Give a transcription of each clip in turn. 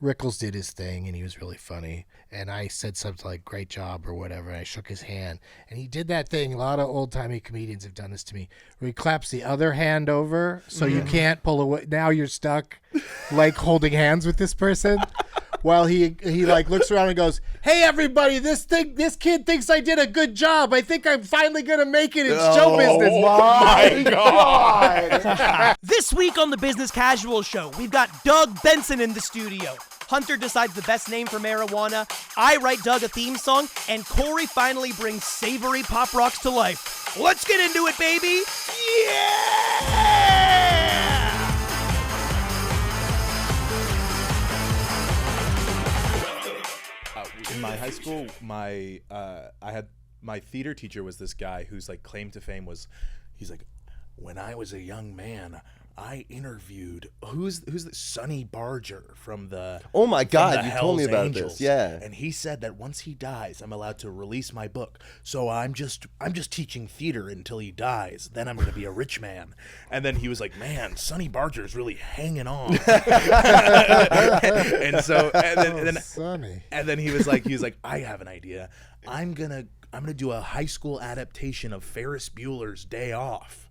Rickles did his thing, and he was really funny. And I said something like, great job, or whatever, and I shook his hand. And he did that thing, a lot of old-timey comedians have done this to me, where he claps the other hand over, so you can't pull away. Now you're stuck, like, holding hands with this person. While he like looks around and goes, hey, everybody, this kid thinks I did a good job. I think I'm finally going to make it in show business. Oh, my God. This week on the Business Casual Show, we've got Doug Benson in the studio. Hunter decides the best name for marijuana. I write Doug a theme song. And Cory finally brings savory pop rocks to life. Let's get into it, baby. Yeah! In my high school, my theater teacher was this guy whose like claim to fame was, he's like, when I was a young man, I interviewed who's the Sonny Barger from the Oh my God, you Hells told me about Angels. this. Yeah. And he said that once he dies, I'm allowed to release my book. So I'm just teaching theater until he dies. Then I'm going to be a rich man. And then he was like, man, Sonny Barger is really hanging on. and then he was like, I have an idea. I'm gonna do a high school adaptation of Ferris Bueller's Day Off.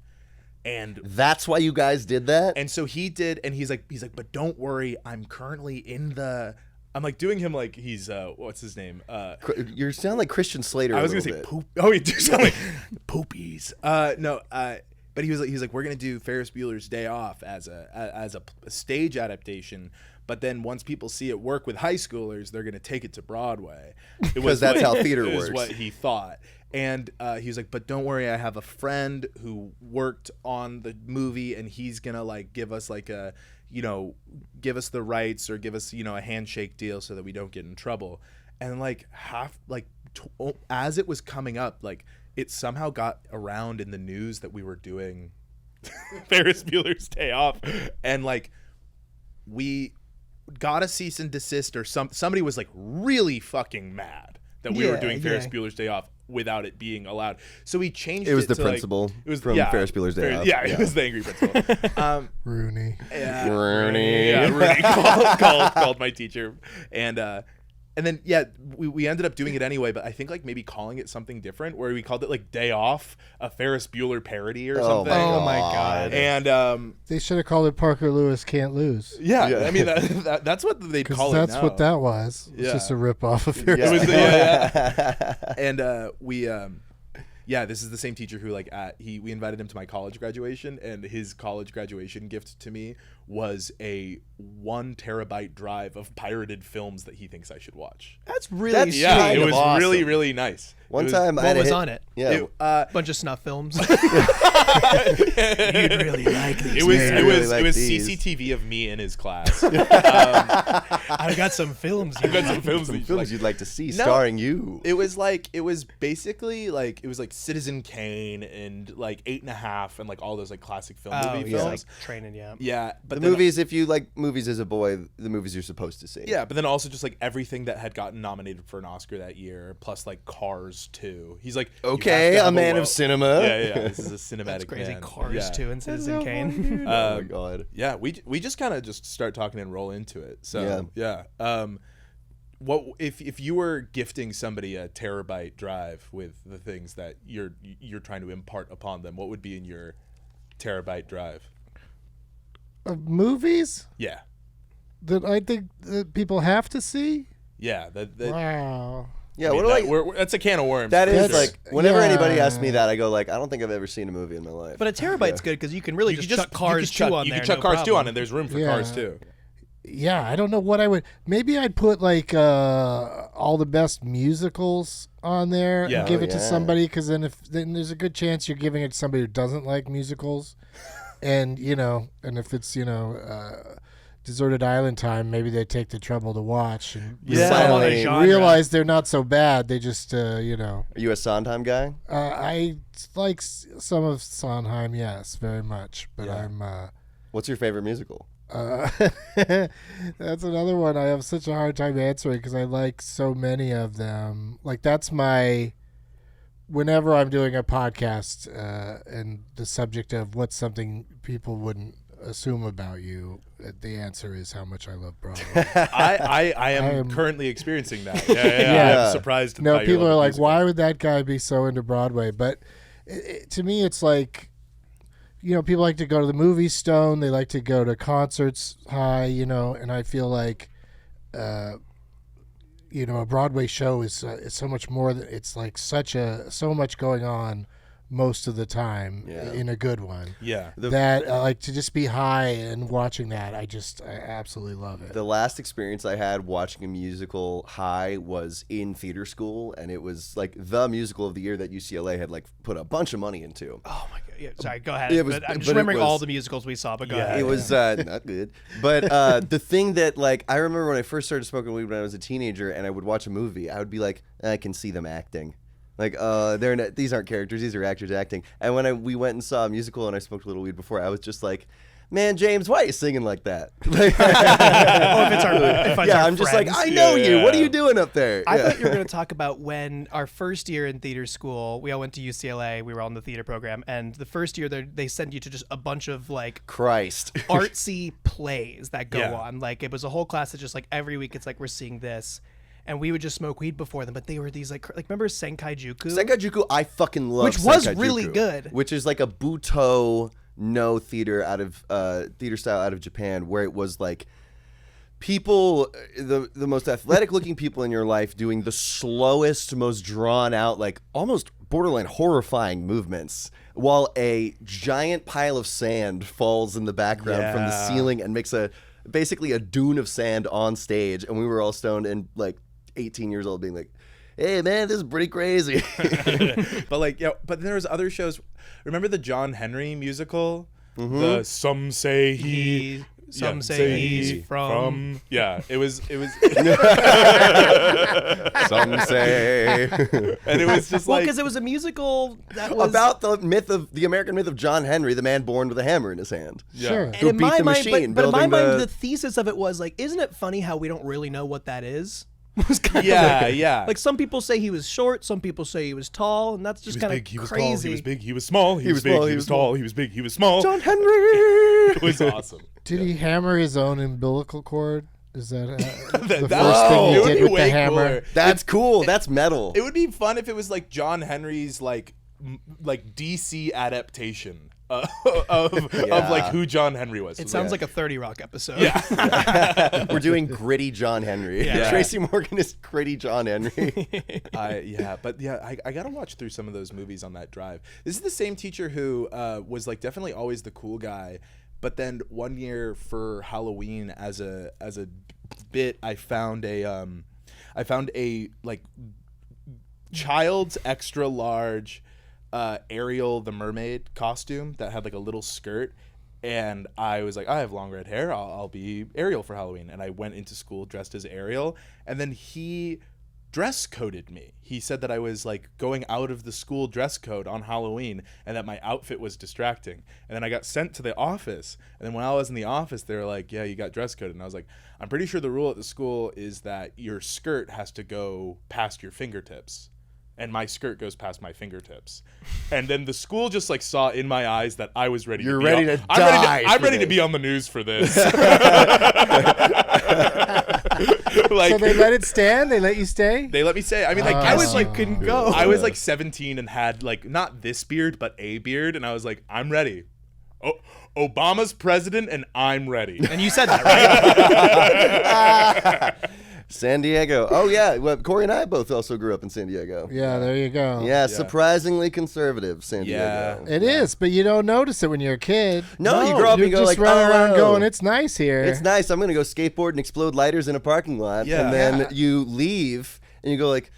And that's why you guys did that? And so he did, and he's like, but don't worry, I'm currently in the. I'm like doing him like he's what's his name? You sound like Christian Slater. I was gonna say poop. Oh, you do sound like poopies. But he's like, we're gonna do Ferris Bueller's Day Off as a stage adaptation. But then once people see it work with high schoolers, they're gonna take it to Broadway. Because that's how theater works. Is what he thought. And he was like, but don't worry, I have a friend who worked on the movie, and he's gonna like give us like a, give us the rights or give us, a handshake deal so that we don't get in trouble. And like as it was coming up, like it somehow got around in the news that we were doing Ferris Bueller's Day Off, and like we got a cease and desist, or somebody was like really fucking mad that we were doing Ferris Bueller's Day Off without it being allowed. So he changed it. It was the to principal from Ferris Bueller's Day Off. Yeah, it was the angry principal. Rooney. Yeah, Rooney. Yeah, Rooney called my teacher. And then, we ended up doing it anyway, but I think like maybe calling it something different, where we called it like Day Off, a Ferris Bueller parody or something. Oh my God. And they should have called it Parker Lewis Can't Lose. Yeah. I mean, that's what they'd call it now. That's what that was. It's just a rip-off of Ferris. It was yeah. And this is the same teacher who we invited him to my college graduation, and his college graduation gift to me was a 1 terabyte drive of pirated films that he thinks I should watch. That's really it was awesome. really, really nice. One time what was on it? Yeah. Bunch of snuff films. You'd really like these. It was CCTV of me in his class. I've got some films. You'd like to see starring you. It was basically Citizen Kane and like 8.5 and like all those like classic film movie films. Like Training, yeah. Yeah, but the movies, if you like movies as a boy, the movies you're supposed to see. Yeah, but then also just like everything that had gotten nominated for an Oscar that year, plus like Cars 2. He's like, okay, a man of cinema. Yeah. This is a cinematic That's crazy. man. Cars 2 and Citizen Kane. Oh my God. Yeah, we just kind of just start talking and roll into it. So yeah. What if you were gifting somebody a terabyte drive with the things that you're trying to impart upon them? What would be in your terabyte drive? Movies? Yeah. That I think that people have to see? Yeah. Wow. Yeah, that's a can of worms. That is like, whenever anybody asks me that, I go like, I don't think I've ever seen a movie in my life. But a terabyte's good because you can really just chuck Cars 2 on there. You can chuck Cars 2 on, and there's room for Cars 2. Yeah, I don't know what I would. Maybe I'd put like all the best musicals on there and give it to somebody, because then there's a good chance you're giving it to somebody who doesn't like musicals, and and if it's Deserted Island time, maybe they take the trouble to watch and realize they're not so bad. They just Are you a Sondheim guy? I like some of Sondheim, yes, very much, but I'm. What's your favorite musical? That's another one I have such a hard time answering because I like so many of them. Like that's whenever I'm doing a podcast and the subject of what's something people wouldn't assume about you, the answer is how much I love Broadway. I am currently experiencing that. Yeah. I'm surprised. No, by your people love are of like, musical. why would that guy be so into Broadway? But to me, it's like, people like to go to the movies stoned. They like to go to concerts high, and I feel like, a Broadway show is so much more. It's like so much going on most of the time in a good one. Yeah. That like to just be high and watching that, I absolutely love it. The last experience I had watching a musical high was in theater school, and it was like the musical of the year that UCLA had like put a bunch of money into. Oh my god! Yeah, sorry, go ahead. I'm just but it remembering all was- the musicals we saw, but go Yeah. ahead. It was not good. But the thing that, like, I remember when I first started smoking weed when I was a teenager and I would watch a movie, I would be like, I can see them acting. Like, they're not, these aren't characters, these are actors acting. And when we went and saw a musical and I smoked a little weed before, I was just like, man, James, why are you singing like that? I'm just like, I know you. What are you doing up there? I thought you were going to talk about when our first year in theater school, we all went to UCLA. We were all in the theater program. And the first year, they send you to just a bunch of like Christ. artsy plays that go Yeah. on. Like it was a whole class that just like every week it's like we're seeing this. And we would just smoke weed before them. But they were these like remember Senkaijuku? Senkaijuku, I fucking love Which was Senkaijuku, really good. Which is like a Buto no theater theater style out of Japan, where it was like people, the most athletic looking people in your life doing the slowest, most drawn out, like almost borderline horrifying movements, while a giant pile of sand falls in the background from the Yeah. ceiling and makes basically a dune of sand on stage. And we were all stoned and like 18 years old being like, hey man, this is pretty crazy. But like, but there was other shows. Remember the John Henry musical? The Some Say He. Some say he's from. Yeah, it was. Some say. And it was just Well, like. because it was a musical that was About the American myth of John Henry, the man born with a hammer in his hand. Sure. And Who in beat my the mind, machine, but in my building mind, the- the thesis of it was like, isn't it funny how we don't really know what that is? It was kind Yeah, of yeah. Like some people say he was short, some people say he was tall, and that's just kind of crazy. He was big, he was small, he was was small, big, he he was was tall, he was big, he was small. John Henry. It was awesome. Did he hammer his own umbilical cord? Is that the That- first thing it he would did be with the way hammer? cooler. That's cool. That's metal. It would be fun if it was like John Henry's like DC adaptation of like who John Henry was. It sounds like a 30 Rock episode. We're doing gritty John Henry. Yeah. Tracy Morgan is gritty John Henry. I gotta watch through some of those movies on that drive. This is the same teacher who was like definitely always the cool guy, but then one year for Halloween as a bit, I found a like child's extra large Ariel the mermaid costume that had like a little skirt. And I was like, I have long red hair. I'll be Ariel for Halloween. And I went into school dressed as Ariel. And then he dress coded me. He said that I was like going out of the school dress code on Halloween and that my outfit was distracting. And then I got sent to the office. And then when I was in the office, they were like, yeah, you got dress coded. And I was like, I'm pretty sure the rule at the school is that your skirt has to go past your fingertips. And my skirt goes past my fingertips. And then the school just like saw in my eyes that I was ready You're to be ready on, to I'm die I'm for ready to this. be on the news for this. So Like they let it stand? They let you stay? they let me say. I mean, like I I was was like, like, couldn't go. I was like 17 and had like not this beard but a beard, and I was like, I'm ready. Oh, Obama's president, and I'm ready. And you said that, right? San Diego. Oh, yeah. Well, Cory and I both also grew up in San Diego. Yeah, there you go. Yeah, surprisingly conservative San Yeah. Diego. It is, but you don't notice it when you're a kid. No, you grow up You're and go just like, running around oh, going, it's nice here. it's nice. I'm going to go skateboard and explode lighters in a parking lot. Yeah. And then Yeah. you leave and you go like,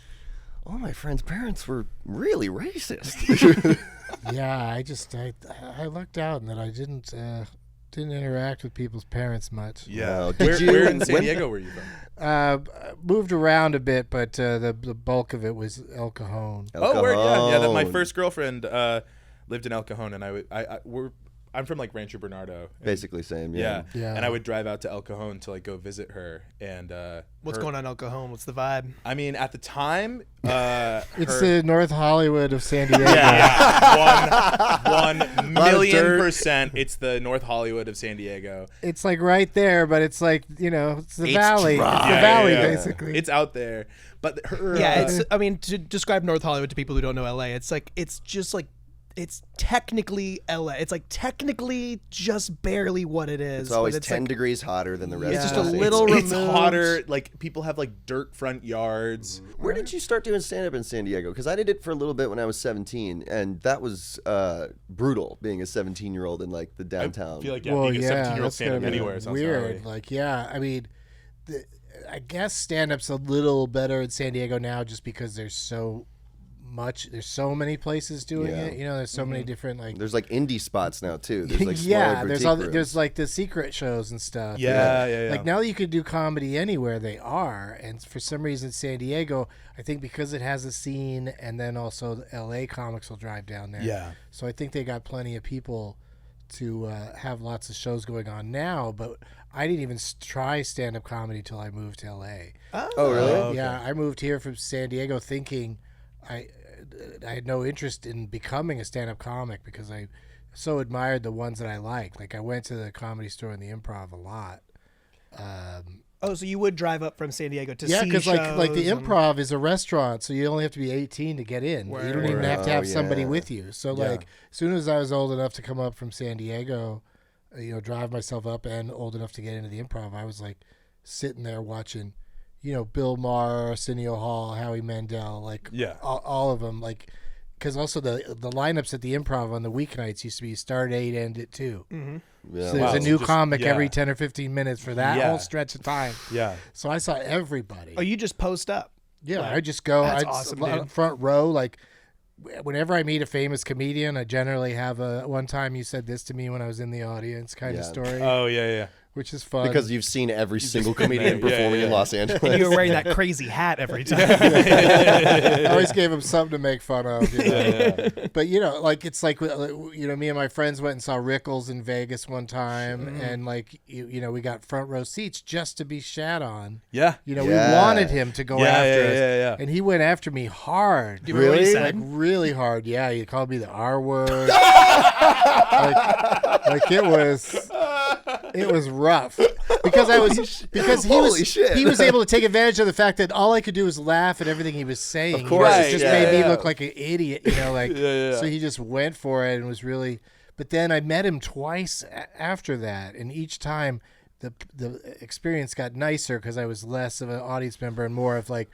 oh, my friend's parents were really racist. Yeah, I lucked out in that I didn't interact with people's parents much. Wow. Where, Did you- where in San when- Diego were you from? Moved around a bit, but the bulk of it was El Cajon. Oh, where? Yeah. That my Cajon. first girlfriend lived in El Cajon, and I'm from like Rancho Bernardo. Basically same. Yeah. Yeah. And I would drive out to El Cajon to like go visit her. And What's going on in El Cajon? What's the vibe? I mean, at the time, It's the North Hollywood of San Diego. one million %. It's the North Hollywood of San Diego. It's like right there, but it's like, it's the It's valley. dry. It's the Yeah, valley, yeah, yeah. basically. It's out there. But her, I mean, to describe North Hollywood to people who don't know LA, it's technically LA. It's like technically just barely what it is. It's always but 10 like, degrees hotter than the rest It's of just the a state. little it's removed. hotter. Like people have like dirt front yards. Where did you start doing stand-up in San Diego? Because I did it for a little bit when I was 17, and that was brutal, being a 17-year-old in like the downtown. I feel like being a 17-year-old that's stand up gotta be anywhere sounds weird. gnarly. Like, I mean, I guess stand-up's a little better in San Diego now, just because there's so many places doing Yeah. it. There's so many different like. There's like indie spots now too. There's like yeah, smaller there's boutique rooms. there's like the secret shows and stuff. Yeah. Like now you can do comedy anywhere they are, and for some reason San Diego, I think because it has a scene, and then also the LA comics will drive down there. Yeah. So I think they got plenty of people to have lots of shows going on now. But I didn't even try stand-up comedy till I moved to LA. Oh really? Okay. Yeah, I moved here from San Diego thinking I had no interest in becoming a stand-up comic because I so admired the ones that I liked. Like I went to the Comedy Store and the Improv a lot. Oh, so you would drive up from San Diego to Yeah, see because like the shows and- Improv is a restaurant, so you only have to be 18 to get in. You don't even have to have somebody yeah. with you. So Yeah. like as soon as I was old enough to come up from San Diego, drive myself up, and old enough to get into the Improv, I was like sitting there watching, Bill Maher, Arsenio Hall, Howie Mandel, like Yeah. all of them, like because also the lineups at the Improv on the weeknights used to be start at 8, end at 2. Mm-hmm. Yeah. So there's Wow, a so new just- comic yeah. every 10 or 15 minutes for that Yeah. whole stretch of time. Yeah. So I saw everybody. Oh, you just post up. Yeah, Like, I just go. that's I'd awesome, dude. front row. Like whenever I meet a famous comedian, I generally have a "one time you said this to me when I was in the audience" kind of Yeah. story, Oh yeah. which is fun. Because you've seen every single been comedian there. Yeah, performing in yeah. Los Angeles. And you were wearing that crazy hat every time. I always gave him something to make fun of. But like it's like me and my friends went and saw Rickles in Vegas one time, and like we got front row seats just to be shat on. Yeah. We Yeah. wanted him to go Yeah, after yeah, us, yeah. and he went after me hard. Do you remember what he Really? Like said? really hard. Yeah, he called me the R word. like it was rough because Holy shit. he was able to take advantage of the fact that all I could do was laugh at everything he was saying. Of course. It just Right, made yeah, me look like an idiot, like Yeah. so he just went for it and was really. But then I met him twice after that, and each time the experience got nicer because I was less of an audience member and more of like,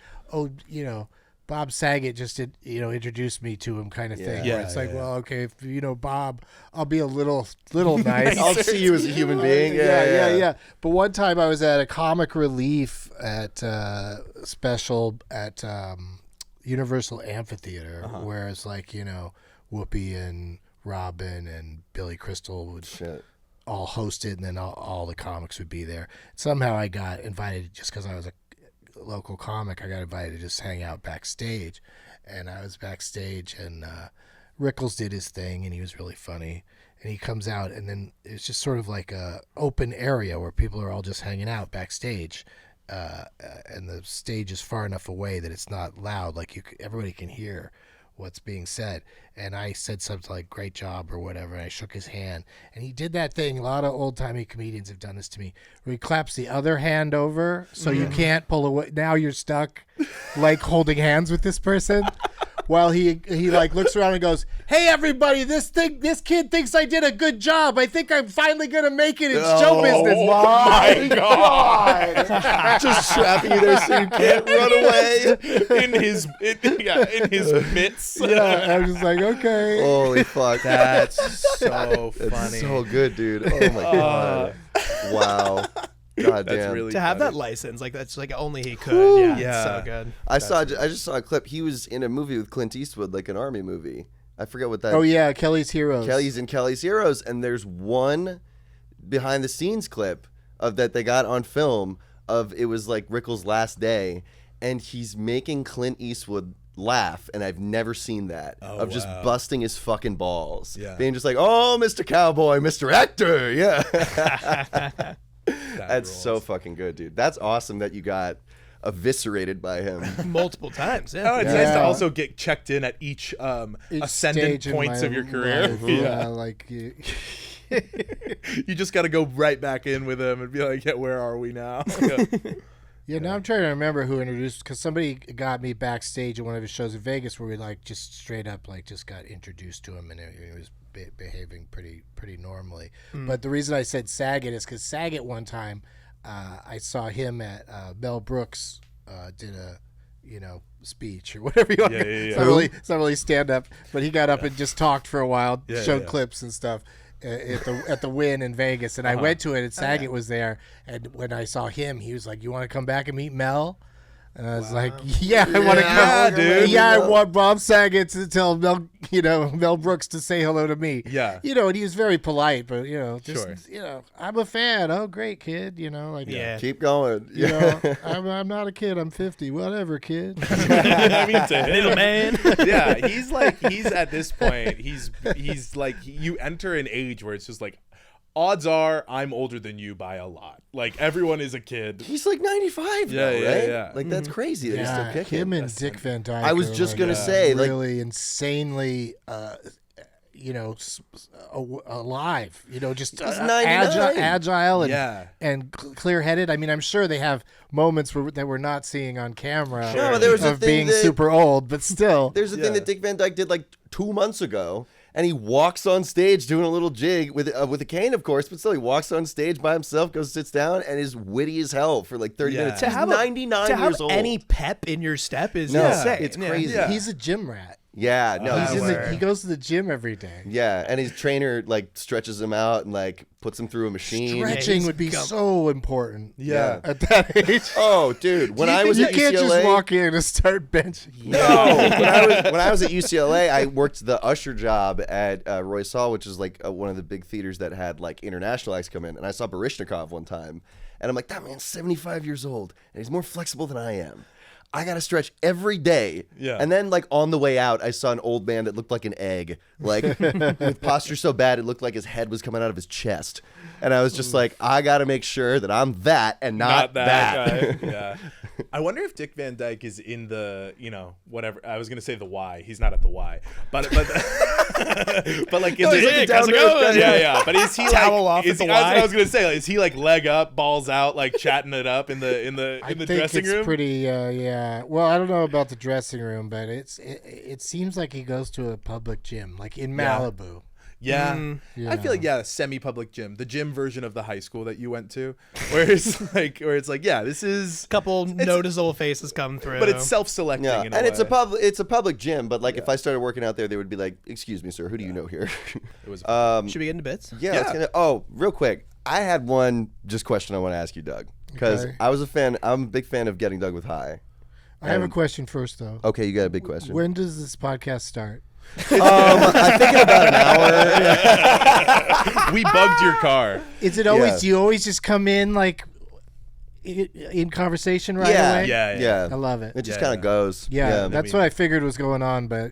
Bob Saget just introduced me to him kind of thing. Yeah. Where it's like, well, okay, if you know Bob, I'll be a little nice. I'll see you as a human being. Yeah. But one time I was at a comic relief at special at Universal Amphitheater, where it's like Whoopi and Robin and Billy Crystal would Shit. all host it, and then all the comics would be there. Somehow I got invited just because I was a local comic. I got invited to just hang out backstage, and I was backstage, and Rickles did his thing, and he was really funny. And he comes out, and then it's just sort of like a open area where people are all just hanging out backstage, and the stage is far enough away that it's not loud, like everybody can hear what's being said. And I said something like "great job" or whatever, and I shook his hand, and he did that thing a lot of old-timey comedians have done this to me, where he claps the other hand over so you can't pull away. Now you're stuck like holding hands with this person while he like looks around and goes, "Hey everybody, this kid thinks I did a good job. I think I'm finally gonna make it in show business." My God. Just trapping you there so you can't run away. in his mitts. Yeah, I'm just like, okay. Holy fuck. That's so It's funny. so good, dude. Oh my god. Wow. God That's damn. really To have funny. that license, like that's like only he could. Yeah, Yeah. it's so good. I just saw a clip. He was in a movie with Clint Eastwood, like an army movie. I forget what that. Oh yeah, Kelly's Heroes. Kelly's in Kelly's Heroes, and there's one behind the scenes clip of that they got on film of it was like Rickles' last day, and he's making Clint Eastwood laugh, and I've never seen that, of just wow. busting his fucking balls. Yeah. Being just like, oh, Mr. Cowboy, Mr. Actor. Yeah. That's rules. so fucking good, dude. That's awesome that you got evierated by him. Multiple times. Oh, Yeah. it's nice to also get checked in at each ascendant stage in points my of your career. life, Yeah. like You just got to go right back in with him and be like, yeah, where are we now? yeah. Now I'm trying to remember who introduced, because somebody got me backstage at one of his shows in Vegas where we like just straight up like just got introduced to him, and he was behaving pretty normally. But the reason I said Saget is because Saget one time I saw him at Mel Brooks did a speech or whatever you want. Yeah. It's not really stand up, but he got up and just talked for a while, showed yeah. clips and stuff at the Wynn in Vegas, and I went to it, and Saget was there, and when I saw him, he was like, "You want to come back and meet Mel?" And I was like, "Yeah, I want to come, dude. Yeah, I want Bob Saget to tell Mel Brooks to say hello to me." Yeah. And he was very polite, but just Sure. I'm a fan. Oh, great kid, like Yeah. Keep going. I'm not a kid. I'm 50. Whatever, kid. I mean, to him, Little man. yeah, he's at this point, he's like, you enter an age where it's just like, odds are I'm older than you by a lot. Like, everyone is a kid. He's like 95 now, Yeah, right? yeah. Like, that's crazy that he's still Yeah, kicking. him and Dick Van Dyke. I was are, just like, gonna say, like- really insanely, alive. Just He's 99. agile and Yeah. clear-headed. I mean, I'm sure they have moments that we're not seeing on camera. No, there was a of thing being that- super old, but still. There's a thing Yeah. that Dick Van Dyke did like 2 months ago, and he walks on stage doing a little jig with a cane, of course, but still he walks on stage by himself, goes sits down, and is witty as hell for like 30 Yeah. minutes. To He's have 99 to have years old. any pep in your step is No, insane. it's crazy. Yeah. He's a gym rat. Yeah, no, He goes to the gym every day. yeah, and his trainer like stretches him out and like puts him through a machine. Stretching he's would be gum- so important. Yeah. At that age. Oh, dude, when I was you at can't UCLA, just walk in and start benching. No, when I was at UCLA, I worked the usher job at Royce Hall, which is like one of the big theaters that had like international acts come in. And I saw Baryshnikov one time, and I'm like, that man's 75 years old, and he's more flexible than I am. I gotta stretch every day. Yeah. And then like on the way out, I saw an old man that looked like an egg, like with posture so bad it looked like his head was coming out of his chest. And I was just like, I gotta make sure that I'm that and not that. guy. Yeah. I wonder if Dick Van Dyke is in the, whatever. I was gonna say the Y. He's not at the Y, but but like, No, he's like Dick, a how's it down-to-earth going? guy. Yeah. But is he Towel like? off Is at he, the that's Y? what I was gonna say. Like, is he like leg up, balls out, like chatting it up in the I think dressing it's room? pretty. Yeah. Well, I don't know about the dressing room, but it seems like he goes to a public gym, like in Malibu. Yeah. Yeah. I feel like semi-public gym, the gym version of the high school that you went to, where it's like, this is, Couple noticeable faces come through. but it's self-selecting. Yeah, in and a it's a way. it's a public gym, but like if I started working out there, they would be like, "Excuse me, sir, who do you know here?" It was Should we get into bits? Yeah. Yeah. Real quick, I had one just question I want to ask you, Doug, because Okay. I'm a big fan of Getting Doug with High. I have a question first, though. Okay, you got a big question. When does this podcast start? I think in about an hour. we bugged your car. Is it always? Yeah. Do you always just come in like in conversation right Yeah. away? Yeah. I love it. It just Yeah, kind of goes. Yeah, that's what I figured was going on, but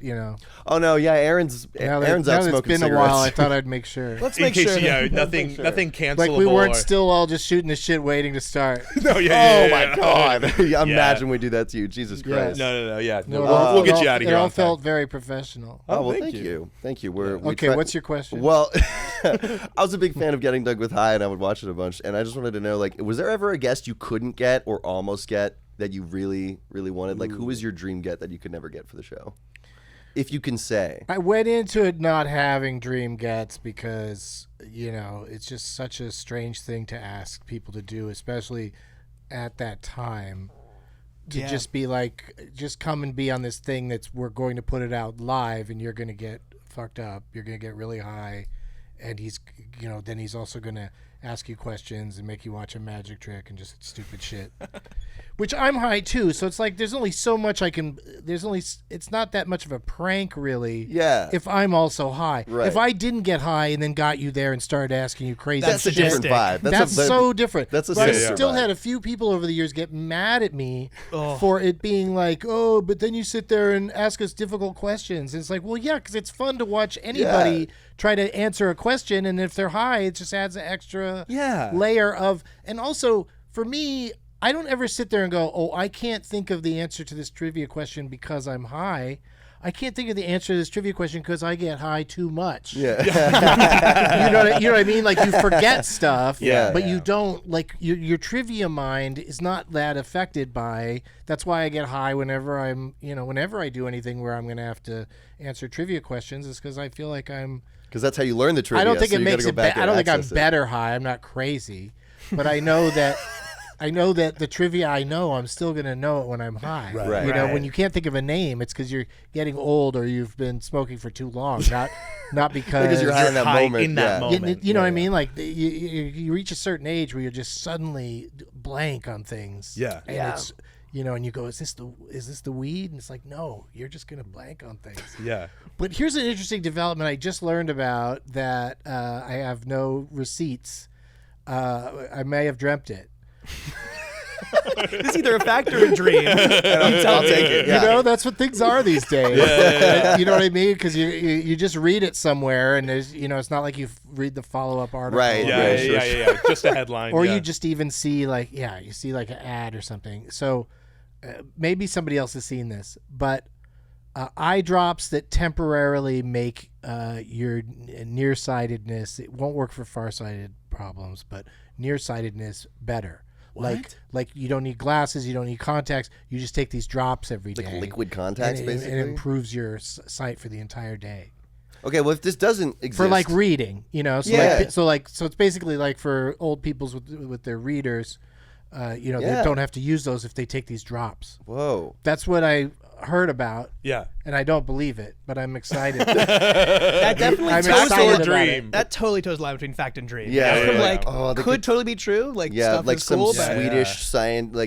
Oh no, yeah. Aaron's now out that it's smoking been a cigarettes. while, I thought I'd make sure. Let's In make case sure. nothing cancelable. Like we weren't or- still all just shooting the shit, waiting to start. No, Oh my God! Imagine we do that to you, Jesus Yeah. Christ. No, yeah. No, we'll get you out of It here. all on time. felt very professional. Oh well, thank thank you. you. Okay, what's your question? Well, I was a big fan of Getting Doug with High, and I would watch it a bunch. And I just wanted to know, like, was there ever a guest you couldn't get or almost get that you really, really wanted? Like, who was your dream get that you could never get for the show? If you can say. I went into it not having dream gets because, it's just such a strange thing to ask people to do, especially at that time. To Yeah. just be like, just come and be on this thing we're going to put it out live and you're going to get fucked up. You're going to get really high. And then he's also going to ask you questions and make you watch a magic trick and just stupid shit. Which I'm high too, so it's like there's only so much I can. It's not that much of a prank, really. Yeah. If I'm also high, Right. if I didn't get high and then got you there and started asking you crazy That's shit, a different vibe. That's so different. That's a but I different still vibe. had a few people over the years get mad at me for it being like, oh, but then you sit there and ask us difficult questions. And it's like, well, yeah, because it's fun to watch anybody try to answer a question, and if they're high, it just adds an extra layer of. And also, for me, I don't ever sit there and go, oh, I can't think of the answer to this trivia question because I'm high. I can't think of the answer to this trivia question because I get high too much. Yeah. You know what I mean? Like, you forget stuff, Yeah. but you don't, like, your trivia mind is not that affected by. That's why I get high whenever whenever I do anything where I'm going to have to answer trivia questions, is because I feel like I'm. Because that's how you learn the trivia. I don't think so it you gotta makes go it. back I and don't think I'm access it. better high. I'm not crazy, but I know that. I know that the trivia I know, I'm still going to know it when I'm high. Right. You know, Right. when you can't think of a name, it's because you're getting old or you've been smoking for too long, not because Because you're high in that high moment. in that yeah. moment. You know what I mean? Like you reach a certain age where you're just suddenly blank on things. Yeah. And it's and you go, is this the weed? And it's like, no, you're just gonna blank on things. Yeah. But here's an interesting development I just learned about that I have no receipts. I may have dreamt it. It's either a fact or a dream. I'll take it. Yeah. You know, that's what things are these days. You know what I mean? Because you just read it somewhere, and there's it's not like you read the follow-up article. Right, Yeah, right, yeah, sure, yeah. Just a headline. Or yeah. you just even see like an ad or something. So maybe somebody else has seen this, but eye drops that temporarily make your nearsightedness, it won't work for farsighted problems, but nearsightedness better. Like you don't need glasses, you don't need contacts. You just take these drops every day. Like liquid contacts, and basically. it improves your sight for the entire day. Okay, well, if this doesn't exist. For like reading, So Yeah. so it's basically like for old people's with their readers, they don't have to use those if they take these drops. Whoa. That's what I heard about, Yeah. and I don't believe it, but I'm excited. That definitely I'm toes excited the about dream. it. That totally toes the line between fact and dream. Yeah, From, yeah. like Oh, they could could- totally be true. Like Yeah, stuff like is some cool, but Swedish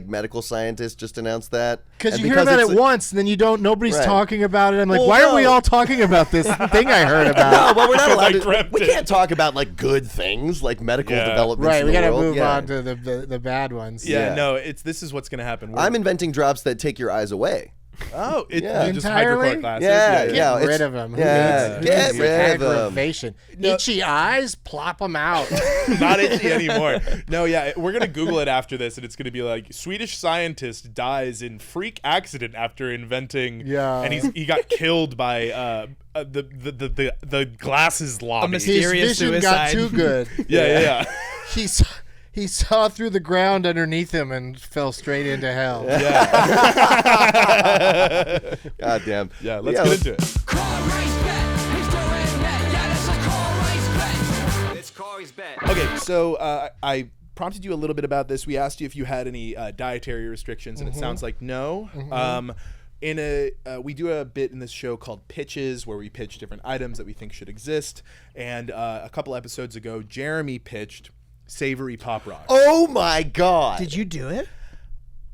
medical scientist just announced that. Because And you hear about it's it once, and then nobody's Right. talking about it. I'm like, Well, why aren't we no. all talking about this thing I heard No, about? well, we're not allowed to. dreamt We it. can't talk about like good things, like medical Yeah. developments. Right, in we the gotta world. move Yeah. on to the bad ones. Yeah, Yeah. no, this is what's gonna happen. I'm inventing drops that take your eyes away. Just Entirely? hydrochloric glasses. Yeah, Get yeah. rid it's- of them. Yeah, get rid of them. Aggravation. Itchy eyes, plop them out. Not itchy anymore. No, yeah, we're gonna Google it after this, and it's gonna be like Swedish scientist dies in freak accident after inventing. Yeah. and he got killed by the glasses lobby. His His Mysterious vision got suicide. too good. yeah. He saw through the ground underneath him and fell straight into hell. God damn. Yeah, let's get into it. It's Cory's bet. Okay, so I prompted you a little bit about this. We asked you if you had any dietary restrictions, and it sounds like no. We do a bit in this show called Pitches, where we pitch different items that we think should exist. And a couple episodes ago, Jeremy pitched savory pop rocks. Oh my God. Did you do it?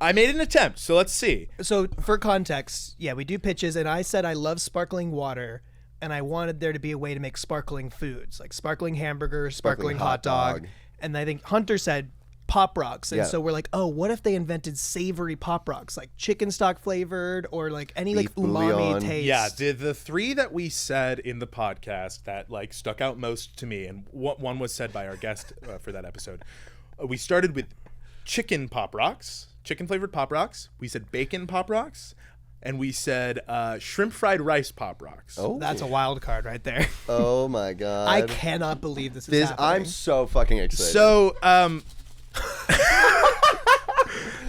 I made an attempt, so let's see. So for context, yeah, we do pitches, and I said I love sparkling water, and I wanted there to be a way to make sparkling foods, like sparkling hamburger, sparkling hot dog. And I think Hunter said pop rocks, and Yeah. so we're like, oh, what if they invented savory pop rocks, like chicken stock flavored or like any like Beef umami bouillon. taste? Yeah, the three that we said in the podcast that like stuck out most to me, and one was said by our guest for that episode. We started with chicken pop rocks, chicken flavored pop rocks. We said bacon pop rocks, and we said shrimp fried rice pop rocks. Oh. That's a wild card right there. Oh my God. I cannot believe this is happening. I'm so fucking excited. So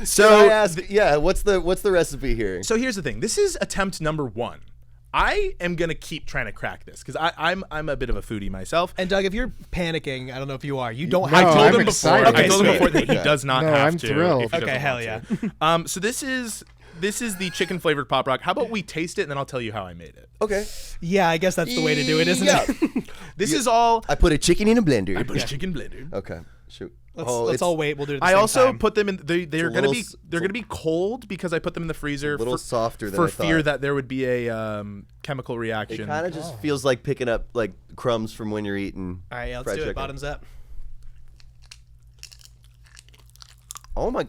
so I ask, what's the recipe here? So here's the thing. This is attempt number 1. I am gonna keep trying to crack this because I'm a bit of a foodie myself. And Doug, if you're panicking, I don't know if you are. You don't No, have I to. told I'm him before. excited. I told him Okay, before that he does not No, have I'm to. thrilled. If he Okay, doesn't hell want to. So this is the chicken flavored pop rock. How about we taste it and then I'll tell you how I made it. Okay. Yeah, I guess that's the way to do it, isn't Yeah. it? This is all. I put a chicken in a blender. I put a chicken blender. Okay. Shoot. Let's all wait. We'll do it at the I same also time. put them in. They're gonna be it's they're gonna be cold because I put them in the freezer. a little softer than for I thought. fear that there would be a chemical It reaction. kind of just feels like picking up like crumbs from when you're eating. All right, yeah, let's fried do it. chicken. Bottoms up. Oh my,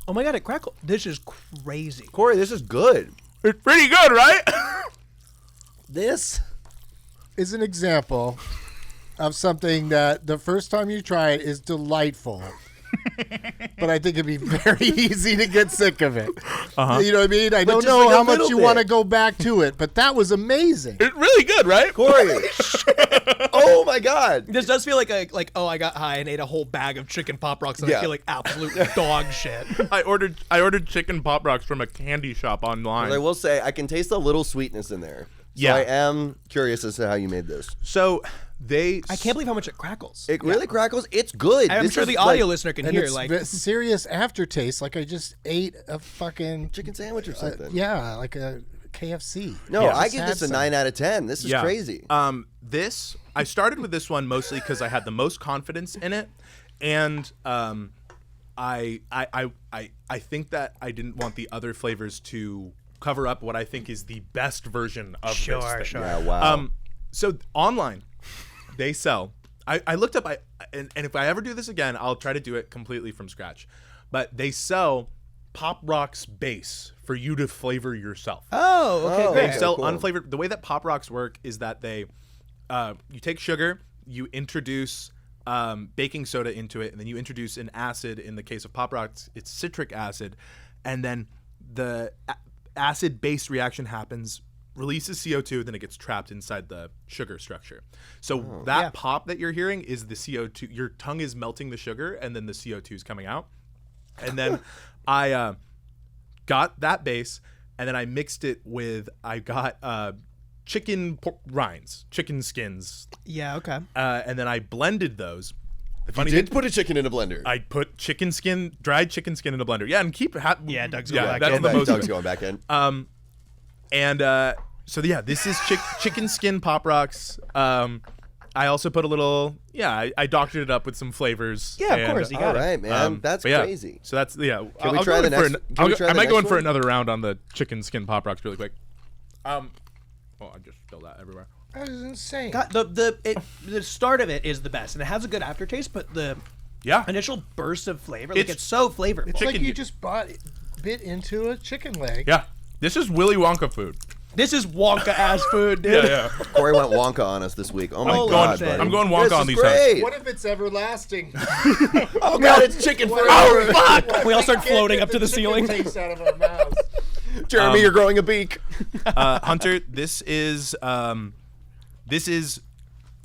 Oh my god, it crackled. This is crazy. Corey, this is good. It's pretty good, right? This Is an example of something that the first time you try it is delightful. But I think it'd be very easy to get sick of it. You know what I mean? I don't just know like a how much little you bit. want to go back to it, but that was amazing. It's really good, right? Corey. Oh my God. This does feel like I got high and ate a whole bag of chicken Pop Rocks and I Yeah. feel like absolute dog shit. I ordered chicken Pop Rocks from a candy shop online. But I will say I can taste a little sweetness in there. So Yeah. I am curious as to how you made this. So I can't believe how much it crackles. It really crackles. It's good. I'm This sure is the audio like listener can And hear it's like the serious aftertaste, like I just ate a fucking chicken sandwich or something. yeah, like a KFC. No, Yeah. I Just give had this a some. 9 out of 10. This is yeah. crazy. This I started with this one mostly because I had the most confidence in it, and I think that I didn't want the other flavors to cover up what I think is the best version of this thing. Sure. Yeah, wow. So online, they sell. I looked up. And if I ever do this again, I'll try to do it completely from scratch. But they sell Pop Rocks base for you to flavor yourself. oh, okay, Oh, great. They sell cool. unflavored. The way that Pop Rocks work is that they, you take sugar, you introduce baking soda into it, and then you introduce an acid. In the case of Pop Rocks, it's citric acid, and then the acid-base reaction happens, releases CO2, then it gets trapped inside the sugar structure. So that pop that you're hearing is the CO2. Your tongue is melting the sugar, and then the CO2 is coming out. And then I got that base, and then I mixed it with, I got chicken rinds, chicken skins, Yeah, okay. and then I blended those. The You funny did thing, put a chicken in a blender. I put dried chicken skin in a blender. Yeah, and keep Yeah, Doug's going back that's in. the most. Doug's going back in. So yeah, this is chicken skin Pop Rocks. I also put a little, I doctored it up with some flavors. Yeah, of and, course, you All got it. right, man. That's but yeah, crazy. So that's Can we try the next? I might go in for another round on the chicken skin Pop Rocks really quick. I just spilled that everywhere. That is insane. God, the start of it is the best, and it has a good aftertaste, but the Yeah, initial burst of flavor, It's- it's so flavorful. It's like chicken- you just bit into a chicken leg. yeah. This is Willy Wonka food. This is Wonka ass food, dude. Yeah. Corey went Wonka on us this week. Oh my Holy God, shit. buddy. I'm going Wonka This on is these great. What if it's everlasting? Oh God, it's chicken forever. Oh fuck! We all start We can't floating get up to the chicken ceiling. taste out of our mouths. Jeremy, you're growing a beak. Hunter, this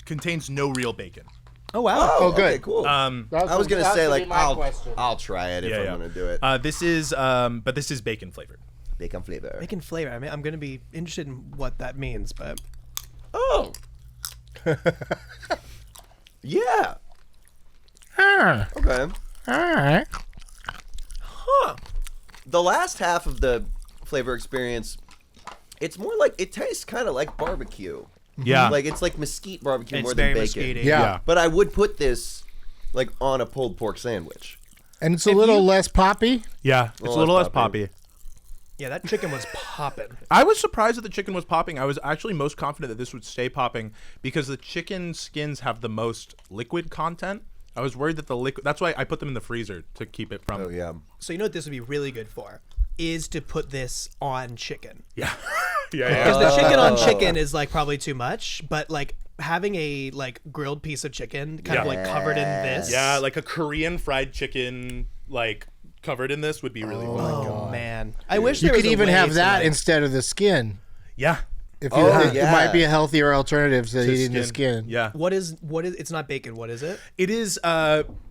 contains no real bacon. Oh wow! Oh, good. Okay, cool. That I was gonna that say be like my question. I'll try it if I'm gonna do it. This is bacon flavored. Bacon flavor. Bacon flavor. I mean, I'm gonna be interested in what that means, but Oh. Yeah. Okay. All right. The last half of the flavor experience, it's more like it tastes kind of like barbecue. Yeah. Like it's like mesquite barbecue it's more very than bacon. mesquite. Yeah. But I would put this like on a pulled pork sandwich. And it's a little less poppy. Yeah, it's Well, a little less that's poppy. poppy. Yeah, that chicken was popping. I was surprised that the chicken was popping. I was actually most confident that this would stay popping because the chicken skins have the most liquid content. I was worried that the liquid. That's why I put them in the freezer to keep it from. Oh yeah. So you know what this would be really good for is to put this on chicken. Yeah. Because the chicken on chicken is like probably too much, but like having a like grilled piece of chicken kind of like covered in this. Yeah, like a Korean fried chicken, like covered in this would be really fun. Oh man, I wish You there was could a even way have to, that like- instead of the skin. Yeah. If you, Oh, it yeah. might be a healthier alternative to eating the skin. Yeah. What is? It's not bacon. What is it? It is.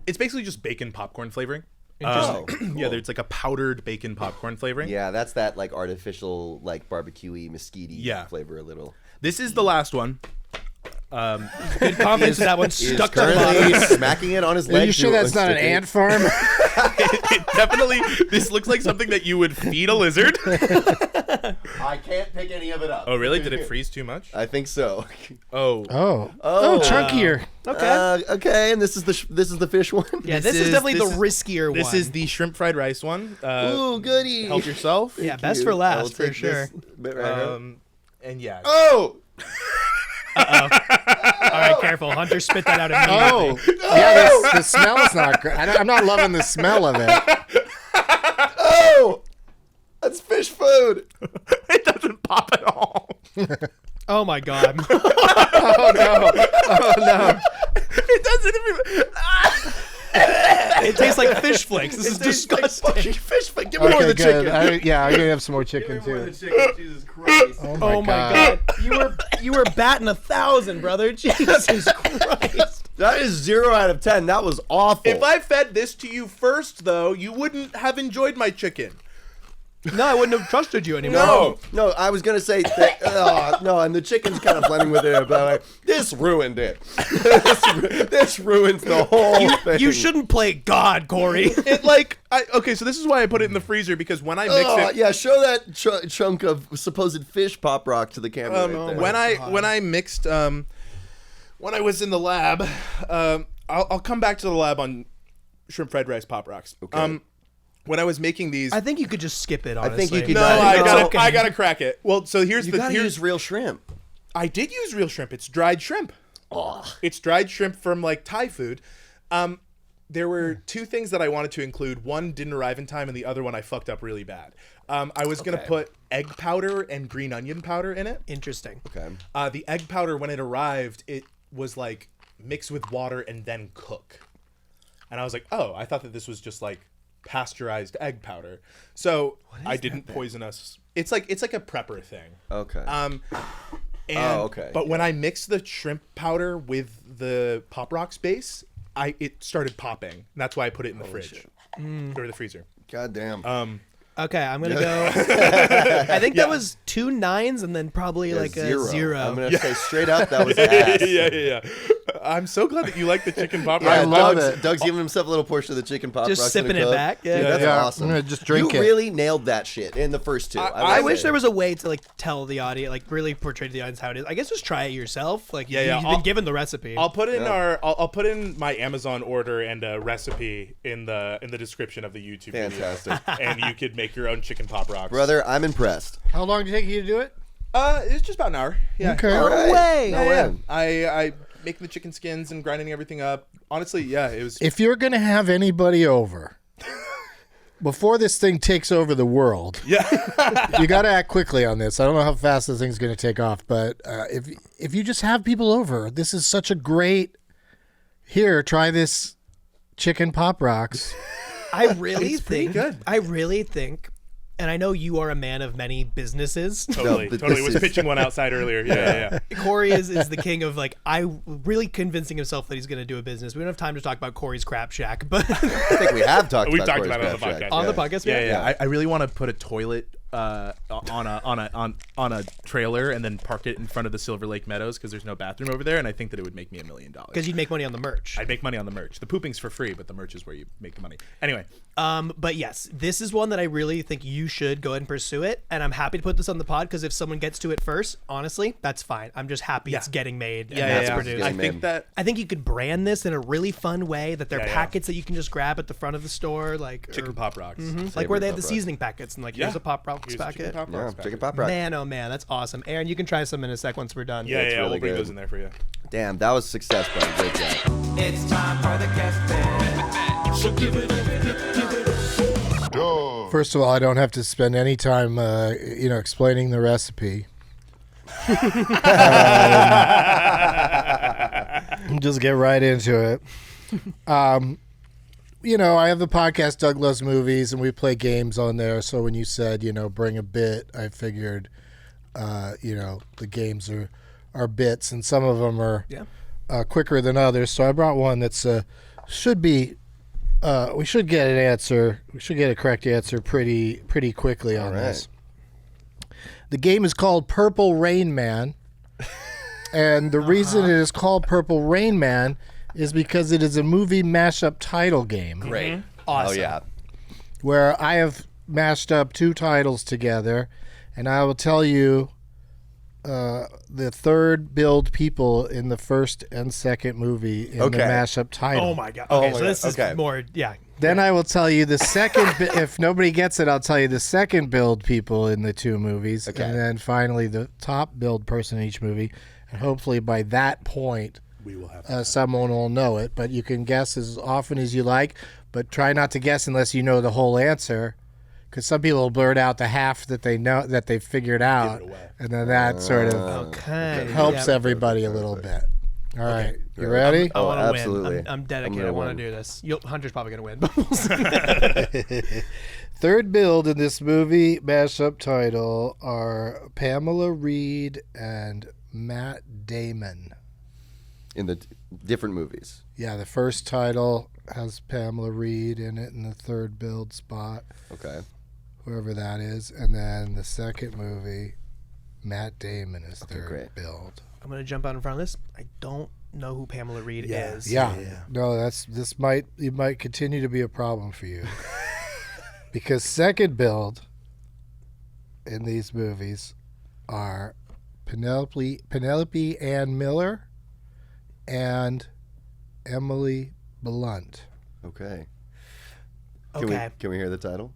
It's basically just bacon popcorn flavoring. Oh, Yeah, there's like a powdered bacon popcorn flavoring. Yeah, that's that like artificial like barbecue-y mesquite Yeah. flavor a little. This is the last one. Good confidence in that one. He's Stuck to the currently bottom. smacking it on his leg. Are you sure to that's not an unstick it. ant farm? It definitely. This looks like something that you would feed a lizard. I can't pick any of it up. Oh, really? Did it freeze too much? I think so. Oh. Oh, chunkier. Okay. Okay, and this is the fish one. Yeah, This this is definitely this the is- riskier one. This is the shrimp fried rice one. Ooh, goody. Help yourself. Yeah, Thank best you. for I'll last, for take sure. this bit right here. And yeah. Oh. All right, careful. Hunter spit that out immediately. Oh, yeah. The smell is not great. I'm not loving the smell of it. Oh. That's fish food. It doesn't pop at all. Oh my god. Oh no. It doesn't even. It tastes like fish flakes. This is disgusting. Fucking fish food. Give me more of Okay, the good. chicken. I'm gonna have some more chicken too. Jesus Christ. Oh my god. You were batting 1,000, brother. Jesus Christ. That is 0 out of 10. That was awful. If I fed this to you first, though, you wouldn't have enjoyed my chicken. No, I wouldn't have trusted you anymore. No, I was gonna say that, no, and the chicken's kind of blending with it, but this ruined it. this ruins the whole thing. You shouldn't play God, Cory. Okay, so this is why I put it in the freezer, because when I mix it, Yeah, show that chunk of supposed fish pop rock to the camera. right there. when I mixed when I was in the lab, I'll come back to the lab on shrimp fried rice pop rocks. Okay. When I was making these, I think you could just skip it, honestly. think you could- no, No, I no. gotta Okay. I gotta crack it. Well, so here's You the gotta here's use real shrimp. I did use real shrimp. It's dried shrimp. It's dried shrimp from like Thai food. There were two things that I wanted to include. One didn't arrive in time, and the other one I fucked up really bad. I was gonna put egg powder and green onion powder in it. Interesting. Okay. The egg powder, when it arrived, it was like mix with water and then cook. And I was like, oh, I thought that this was just like pasteurized egg powder. So I didn't poison us. It's like a prepper thing. Okay. Okay. But when I mixed the shrimp powder with the Pop Rocks base, it started popping. And that's why I put it in the fridge or the freezer. God damn. Okay, I'm gonna go. I think that was 2 9s and then probably like a 0. I'm gonna say straight up that was ass. yeah. I'm so glad that you like the chicken Pop Yeah, Rocks. I love Doug's, it. Doug's giving himself a little portion of the chicken pop Just rocks sipping in a it cup. back, yeah. Dude, that's Yeah, awesome. I'm gonna just drink you it. really nailed that shit in the first two. I will wish say. there was a way to like tell the audience, like really portray to the audience how it is. I guess just try it yourself. Like Yeah. you've been given the recipe. I'll put in I'll put in my Amazon order and a recipe in the description of the YouTube Fantastic. video, and you could make your own chicken Pop Rocks. Brother, I'm impressed. How long did it take you to do it? It's just about an hour. Yeah. Okay. No All right. way. No Yeah. way. I making the chicken skins and grinding everything up. Honestly, yeah, it was. If you're gonna have anybody over before this thing takes over the world, Yeah. you got to act quickly on this. I don't know how fast this thing's going to take off, but if you just have people over, this is such a great. Here, try this chicken Pop Rocks. I really pretty think. good. I really think. And I know you are a man of many businesses. Totally. but Totally this was is- pitching one outside earlier. Yeah. Cory is the king of like really convincing himself that he's going to do a business. We don't have time to talk about Cory's Crap Shack, but I think we have talked We've about talked Cory's about it on the Crab Shack. podcast. on the podcast, Yeah. I really want to put a toilet on a trailer and then park it in front of the Silver Lake Meadows because there's no bathroom over there, and I think that it would make me $1 million. because you'd make money on the merch. I'd make money on the merch. The pooping's for free, but the merch is where you make the money. Anyway, But yes, this is one that I really think you should go ahead and pursue it. And I'm happy to put this on the pod because if someone gets to it first, honestly, that's fine. I'm just happy it's getting made and mass produced. I Getting think made. that I think you could brand this in a really fun way that they're Yeah. packets that you can just grab at the front of the store, like chicken Pop Rocks. like where they have the Pop Rocks. seasoning packets and like here's a Pop Rocks Here's a chicken packet. Pop Yeah, Rocks chicken packet. pop rock. Man, oh man, that's awesome. Aaron, you can try some in a sec once we're done. Yeah, That's we'll really bring good. those in there for you. Damn, that was success, buddy. Great job. It's time for the guest bed. So give it First of all, I don't have to spend any time, explaining the recipe. Just get right into it. I have the podcast Doug Loves Movies, and we play games on there. So when you said, bring a bit, I figured, the games are bits, and some of them are quicker than others. So I brought one that's should be. We should get an answer. We should get a correct answer pretty quickly on right. this. The game is called Purple Rain Man, And the reason it is called Purple Rain Man is because it is a movie mashup title game. Great. Awesome. Oh yeah. Where I have mashed up 2 titles together, and I will tell you the third billed people in the first and second movie in the mashup title. Oh my god. Okay, so this is more. Yeah. Then I will tell you the second. If nobody gets it, I'll tell you the second billed people in the 2 movies, and then finally the top billed person in each movie. And hopefully by that point, We will have someone will know it. But you can guess as often as you like, but try not to guess unless you know the whole answer. Because some people will blurt out the half that they know that they figured out, and then that sort of helps everybody a little bit. All right, you ready? I want to absolutely. win. I'm dedicated. I want to do this. Hunter's probably gonna win. But we'll see. Third build in this movie mashup title are Pamela Reed and Matt Damon. In the different movies. Yeah, the first title has Pamela Reed in it in the third build spot. Okay. Whoever that is. And then the second movie, Matt Damon is third build. I'm gonna jump out in front of this. I don't know who Pamela Reed is. Yeah. No, it might continue to be a problem for you. Because second build in these movies are Penelope Ann Miller and Emily Blunt. Okay. Okay. Can we hear the title?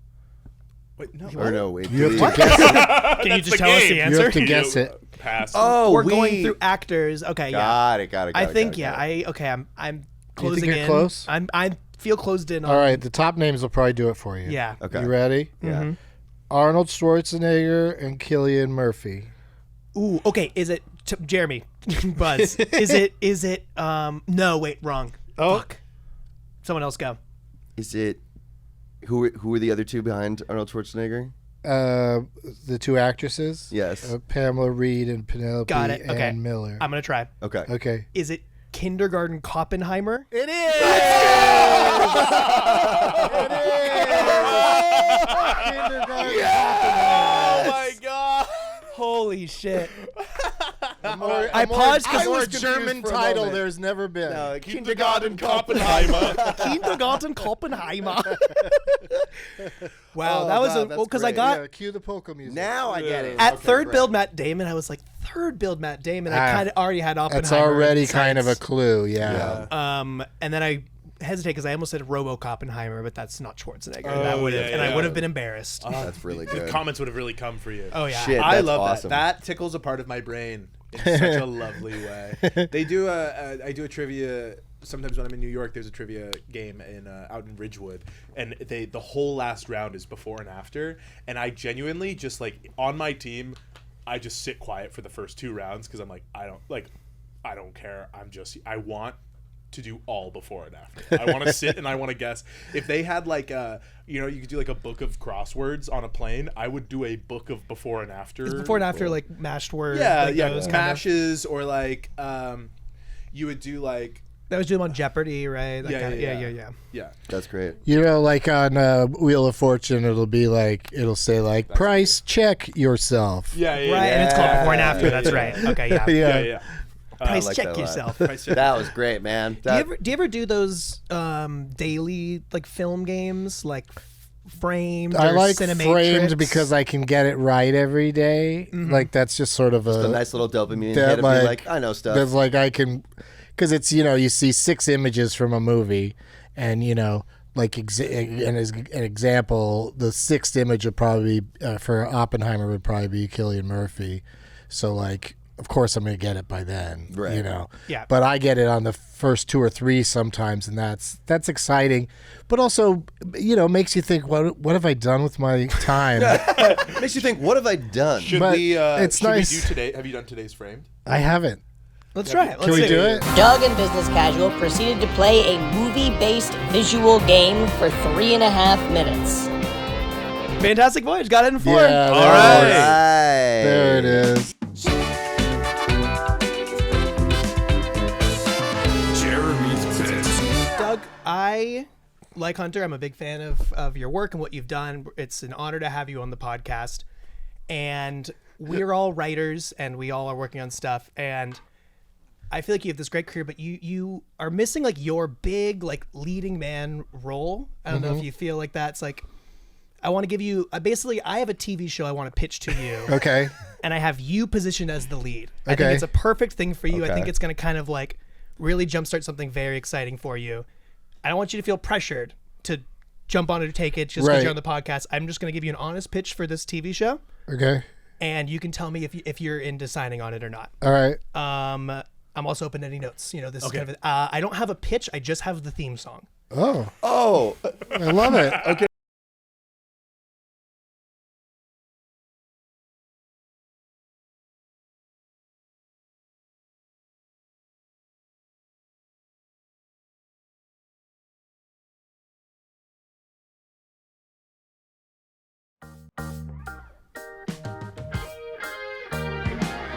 Wait, no. Or no, wait. You have to guess it. Can you just tell us the You answer? have to guess it. Pass. Oh, We're going through actors. Okay. Got it. I think I'm closing you're in. close? I feel closed in. All right, the top names will probably do it for you. Yeah. Okay. You ready? Yeah. Arnold Schwarzenegger and Cillian Murphy. Ooh. Okay. Is it Jeremy? Buzz. Is it? No. Wait. Wrong. Oh. Fuck. Someone else go. Is it who are the other 2 behind Arnold Schwarzenegger? The 2 actresses? Yes. Pamela Reed and Penelope Got it. Okay. Ann Miller. I'm gonna try. Okay. Okay. Is it Kindergarten Koppenheimer? It is! Oh my god. Holy shit! I paused because more German title there's never been. Kindergarten Koppenheimer. Kindergarten Koppenheimer. Wow, that was because I got cue the polka music. Now I get it. at third build Matt Damon. I was like third build Matt Damon. I kind of already had Oppenheimer. That's already in kind of a sights. clue. Yeah. And then I hesitate because I almost said RoboCoppenheimer, but that's not Schwarzenegger. That would have, and I would have been embarrassed. That's really good. The comments would have really come for you. Oh yeah. Shit. I That's love awesome. that. That tickles a part of my brain in such a lovely way. They do I do a trivia. Sometimes when I'm in New York, there's a trivia game out in Ridgewood, and the whole last round is before and after. And I genuinely just like on my team, I just sit quiet for the first 2 rounds because I'm like I don't care. I want to do all before and after. I want to sit and I want to guess. If they had like you could do like a book of crosswords on a plane, I would do a book of before and after. Is before and after like mashed words? Yeah, like yeah, those kind of- mashes or like you would do like That was doing on Jeopardy, right? That Yeah, kind of, yeah. yeah. That's great. You know, like on Wheel of Fortune, it'll say like price check yourself. yeah, Right, and it's called before and after. That's right. Okay, yeah. yeah. Price like check that a lot. yourself. That was great, man. Do you ever do those daily like film games like Framed? I or like Cinematrix? Framed because I can get it right every day. Like that's just sort of a nice little dopamine that, hit of like- be like, I know stuff. That's like I can, because it's you see 6 images from a movie, and like and as an example, the 6th image would probably for Oppenheimer would probably be Cillian Murphy. So like, of course I'm gonna get it by then, Right. Yeah. But I get it on the first 2 or 3 sometimes, and that's exciting, but also makes you think, what have I done with my time? Makes you think, what have I done? Should But we it's should nice. we do today? Have you done today's Framed? I haven't. Let's try it. Can we do it? Doug and Business Casual proceeded to play a movie-based visual game for 3.5 minutes. Fantastic Voyage. Got it in 4. Yeah, All there right. it is. There it is. Jeremy's Pit. Doug, like Hunter, I'm a big fan of your work and what you've done. It's an honor to have you on the podcast. And we're all writers and we all are working on stuff. And I feel like you have this great career, but you are missing like your big like leading man role. I don't know if you feel like that's like. I want to give you basically. I have a TV show I want to pitch to you. Okay. And I have you positioned as the lead. I Okay. think it's a perfect thing for you. I Okay. think it's going to kind of like really jumpstart something very exciting for you. I don't want you to feel pressured to jump on it or take it just because Right. you're on the podcast. I'm just going to give you an honest pitch for this TV show, Okay. and you can tell me if you're into signing on it or not. All right. I'm also open to any notes. This is kind of. I don't have a pitch. I just have the theme song. Oh, Oh, I love it. Okay.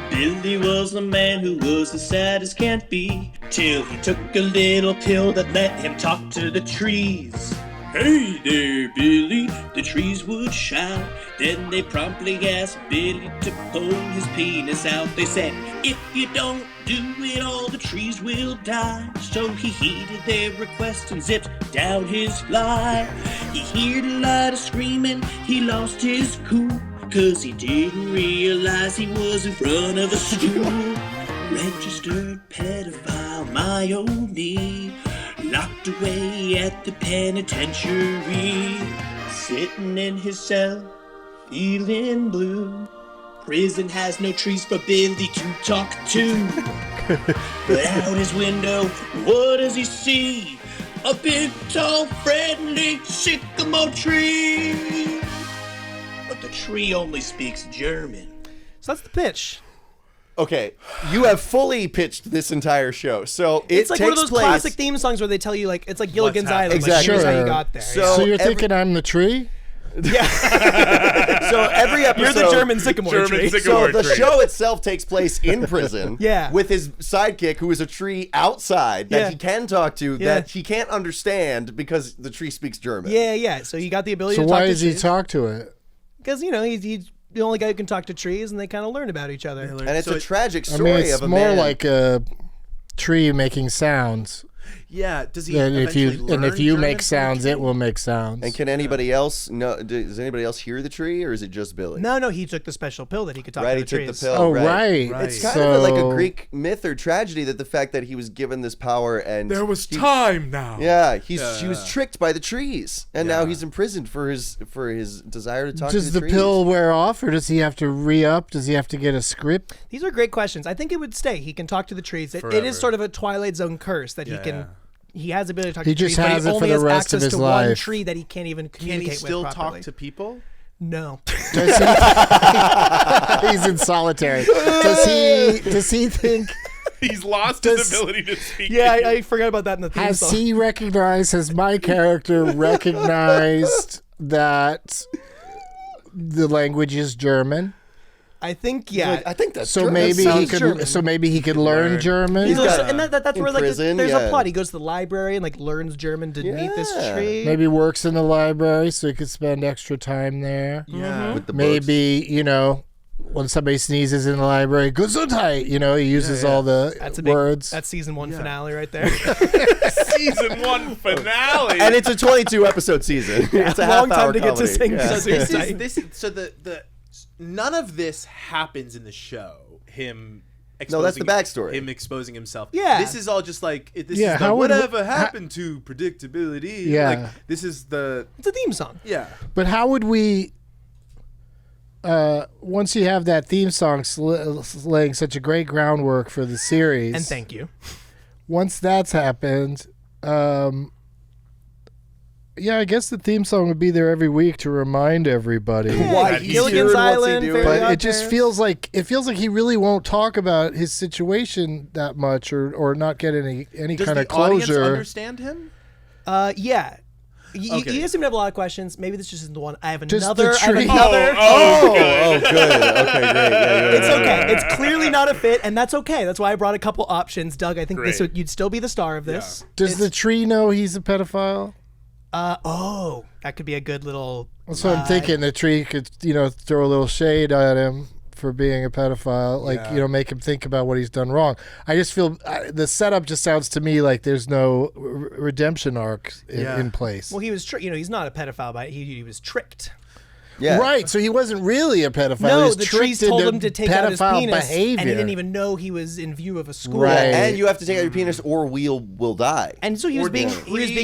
Billy was a man who was as sad as can't be, till he took a little pill that let him talk to the trees. Hey there, Billy, the trees would shout. Then they promptly asked Billy to pull his penis out. They said, if you don't do it, all the trees will die. So he heeded their request and zipped down his fly. He heard a lot of screaming, he lost his cool, 'cause he didn't realize he was in front of a stool. Registered pedophile, my old knee, locked away at the penitentiary. Sitting in his cell, feeling blue. Prison has no trees for Billy to talk to. But out his window, what does he see? A big, tall, friendly sycamore tree. But the tree only speaks German. So that's the pitch. okay. You have fully pitched this entire show, so It's like takes one of those place. classic theme songs where they tell you like it's like Gilligan's Island. Exactly. Like, here's how Sure. you got there. So- So you're every- thinking I'm the tree? So every episode, You're the German sycamore tree. So the show itself takes place in prison. Yeah. With his sidekick, who is a tree outside that Yeah. he can talk to, Yeah. that he can't understand because the tree speaks German. Yeah. So you got the ability So to talk why to does he trees. talk to it? Because he's the only guy who can talk to trees, and they kind of learn about each other. And it's So a tragic I story mean, it's of a more man. like a tree making sounds. Yeah. Does he? And if you eventually and if learn you German make from sounds, the it tree? will make sounds. And can anybody else know? Does anybody else hear the tree, or is it just Billy? No, he took the special pill that he could talk Right, to he the took trees. the pill. Oh, right. right. It's kind So, of like a Greek myth or tragedy that the fact that he was given this power and There was he- time now. Yeah, he was tricked by the trees, and now he's imprisoned for his desire to talk Does to the trees. pill wear off, or does he have to re-up? Does he have to get a script? These are great questions. I think it would stay. He can talk to the trees. It Forever. is sort of a Twilight Zone curse that he can. He has the ability to talk He to trees, just but has he it for only the has rest of access his to one life. tree that he can't even Can communicate he still with properly. talk to people? No. Does he? He's in solitary. Does he think? He's lost Does- his ability to speak. Yeah, I forgot about that in the theme Has song. he recognized? Has my character recognized that the language is German? I think yeah. I think that's So true. That maybe he sounds could. German. So maybe he could learn German. He goes- got- and that's in where like prison, there's yeah. a plot. He goes to the library and like learns German to meet this Yeah. tree. Maybe works in the library so he could spend extra time there. Yeah. with the books. Maybe when somebody sneezes in the library, Gesundheit. He uses all the That's a big, words. That's season 1 finale right there. Season 1 finale. and it's a 22 episode season. It's a long half hour time to get to comedy. sing. Yeah. So this is so the none of this happens in the show. Him. No, that's the backstory. Him exposing himself. Yeah. This is all just like this Yeah, is the how would- whatever happened to predictability. Yeah. Like this is the It's a theme song. yeah. But how would we? Once you have that theme song laying such a great groundwork for the series, And thank you. once that's happened, yeah, I guess the theme song would be there every week to remind everybody. Why That he's Gilligan's here and what's he Island, doing. Fairy But Odd it just Parents. feels like he really won't talk about his situation that much, or not get any Does kind the of closure. audience understand him? Yeah. You Okay. guys seem to have a lot of questions. Maybe this just isn't the one. I have Does the another. I have tree- another. Oh, good. Okay, great. Yeah, It's okay. It's clearly not a fit, and that's okay. That's why I brought a couple options. Doug, I think Great. you'd still be the star of this. Does the tree know he's a pedophile? That could be a good little. That's what I'm thinking. The tree could, throw a little shade at him for being a pedophile. Like, make him think about what he's done wrong. I just feel the setup just sounds to me like there's no redemption arc in place. Well, he was, he's not a pedophile, but he was tricked. Yeah. Right, so he wasn't really a pedophile. He No, was the tricked trees told into him to take out his penis, behavior. and he didn't even know he was in view of a school. Right. And you have to take out your penis, or we'll die. And so he was being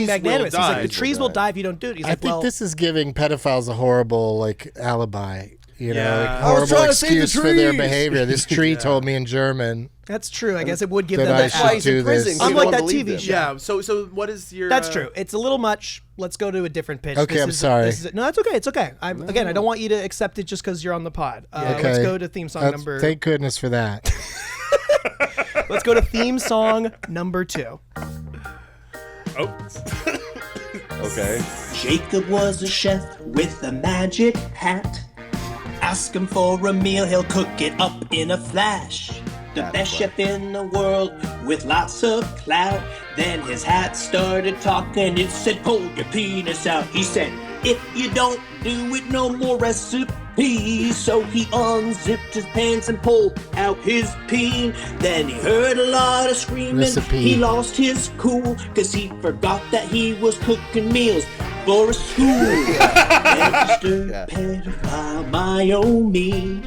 magnanimous. He's like, the trees will die if you don't do it. He's I like, think well, this is giving pedophiles a horrible alibi. Yeah. I was horrible trying to save the excuse for their trees. behavior. This tree told me in German. that's true. I guess it would give That them I that should out. He's in do prison. this. so you Unlike don't that believe TV him. show. Yeah. So what is your? That's true. It's a little much. Let's go to a different pitch. Okay, I'm sorry. No, that's okay. It's okay. Again, I don't want you to accept it just because you're on the pod. Okay. Let's go to theme song number. Thank goodness for that. Let's go to theme song number 2. Okay. Jacob was a chef with a magic hat. Ask him for a meal, he'll cook it up in a flash. The best chef in the world with lots of clout. Then his hat started talking, it said, pull your penis out. He said, if you don't do it, no more recipes. So he unzipped his pants and pulled out his peen. Then he heard a lot of screaming. Recipe. He lost his cool, cause he forgot that he was cooking meals for a school. Registered pedophile, my own me,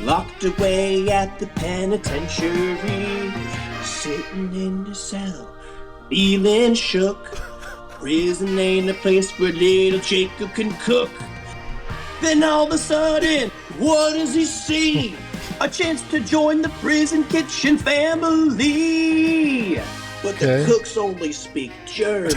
locked away at the penitentiary, sitting in the cell, feeling shook. Prison ain't a place where little Jacob can cook. Then all of a sudden, what does he see? A chance to join the prison kitchen family. But the cooks only speak German.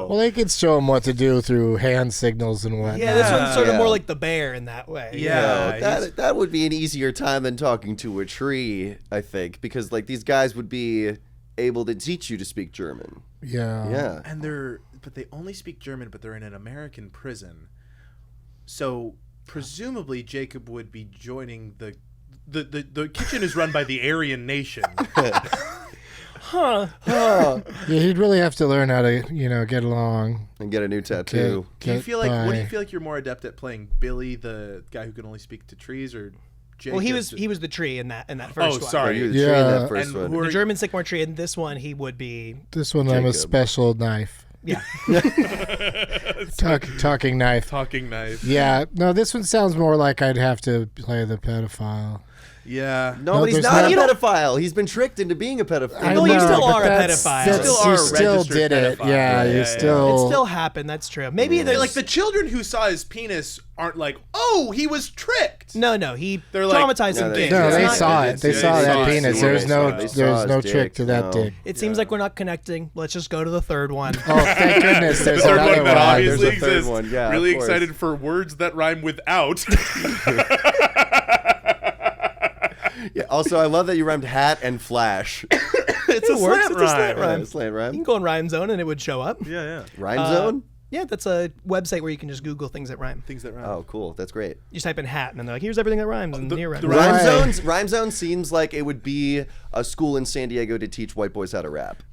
Well, they could show him what to do through hand signals and whatnot. Yeah, this one's sort of more like the bear in that way. Yeah. That would be an easier time than talking to a tree, I think, because these guys would be able to teach you to speak German. Yeah. Yeah. And but they only speak German, but they're in an American prison. So presumably Jacob would be joining the kitchen is run by the Aryan nation. Yeah, he'd really have to learn how to, get along. And get a new tattoo. Do you feel like by. what do you feel like you're more adept at playing, Billy, the guy who can only speak to trees, or Jacob? Well, he was the tree in that first one. sorry. You were the tree in that first And one. who are The German Sycamore tree. In this one, he would be. This one, I'm a Jacob. special knife. Yeah. Talking knife. talking knife? Yeah. No, this one sounds more like I'd have to play the pedophile. Yeah. No, but he's there's not a not- pedophile. He's been tricked into being a pedophile. I No, you know, still but are a that's- pedophile. that's- Still are you a still registered did it. pedophile. Yeah, Yeah, you yeah. still. It still happened. That's true. Maybe there's Like the children who saw his penis aren't like, oh, he was tricked. no. He They're like- traumatized some No, kids. No, It's they not- saw it. They Yeah, saw they that saw it. penis. Yeah, There's they no, saw it. They saw there's his no dick. trick to that No. dick. It seems like we're not connecting. Let's just go to the third one. Oh, thank goodness. There's The third another one that one. obviously There's a third exists. one, yeah, really of course. excited for words that rhyme with out. Yeah, also, I love that you rhymed hat and flash. It's a It works. slant It's a slant rhyme. rhyme. Yeah, slant You can rhyme. go on Rhyme Zone and it would show up. Yeah. Rhyme zone? Yeah, that's a website where you can just Google things that rhyme. Things that rhyme. Oh, cool. That's great. You just type in hat and then they're like, here's everything that rhymes. And here the rhymes. Rhyme zone seems like it would be a school in San Diego to teach white boys how to rap.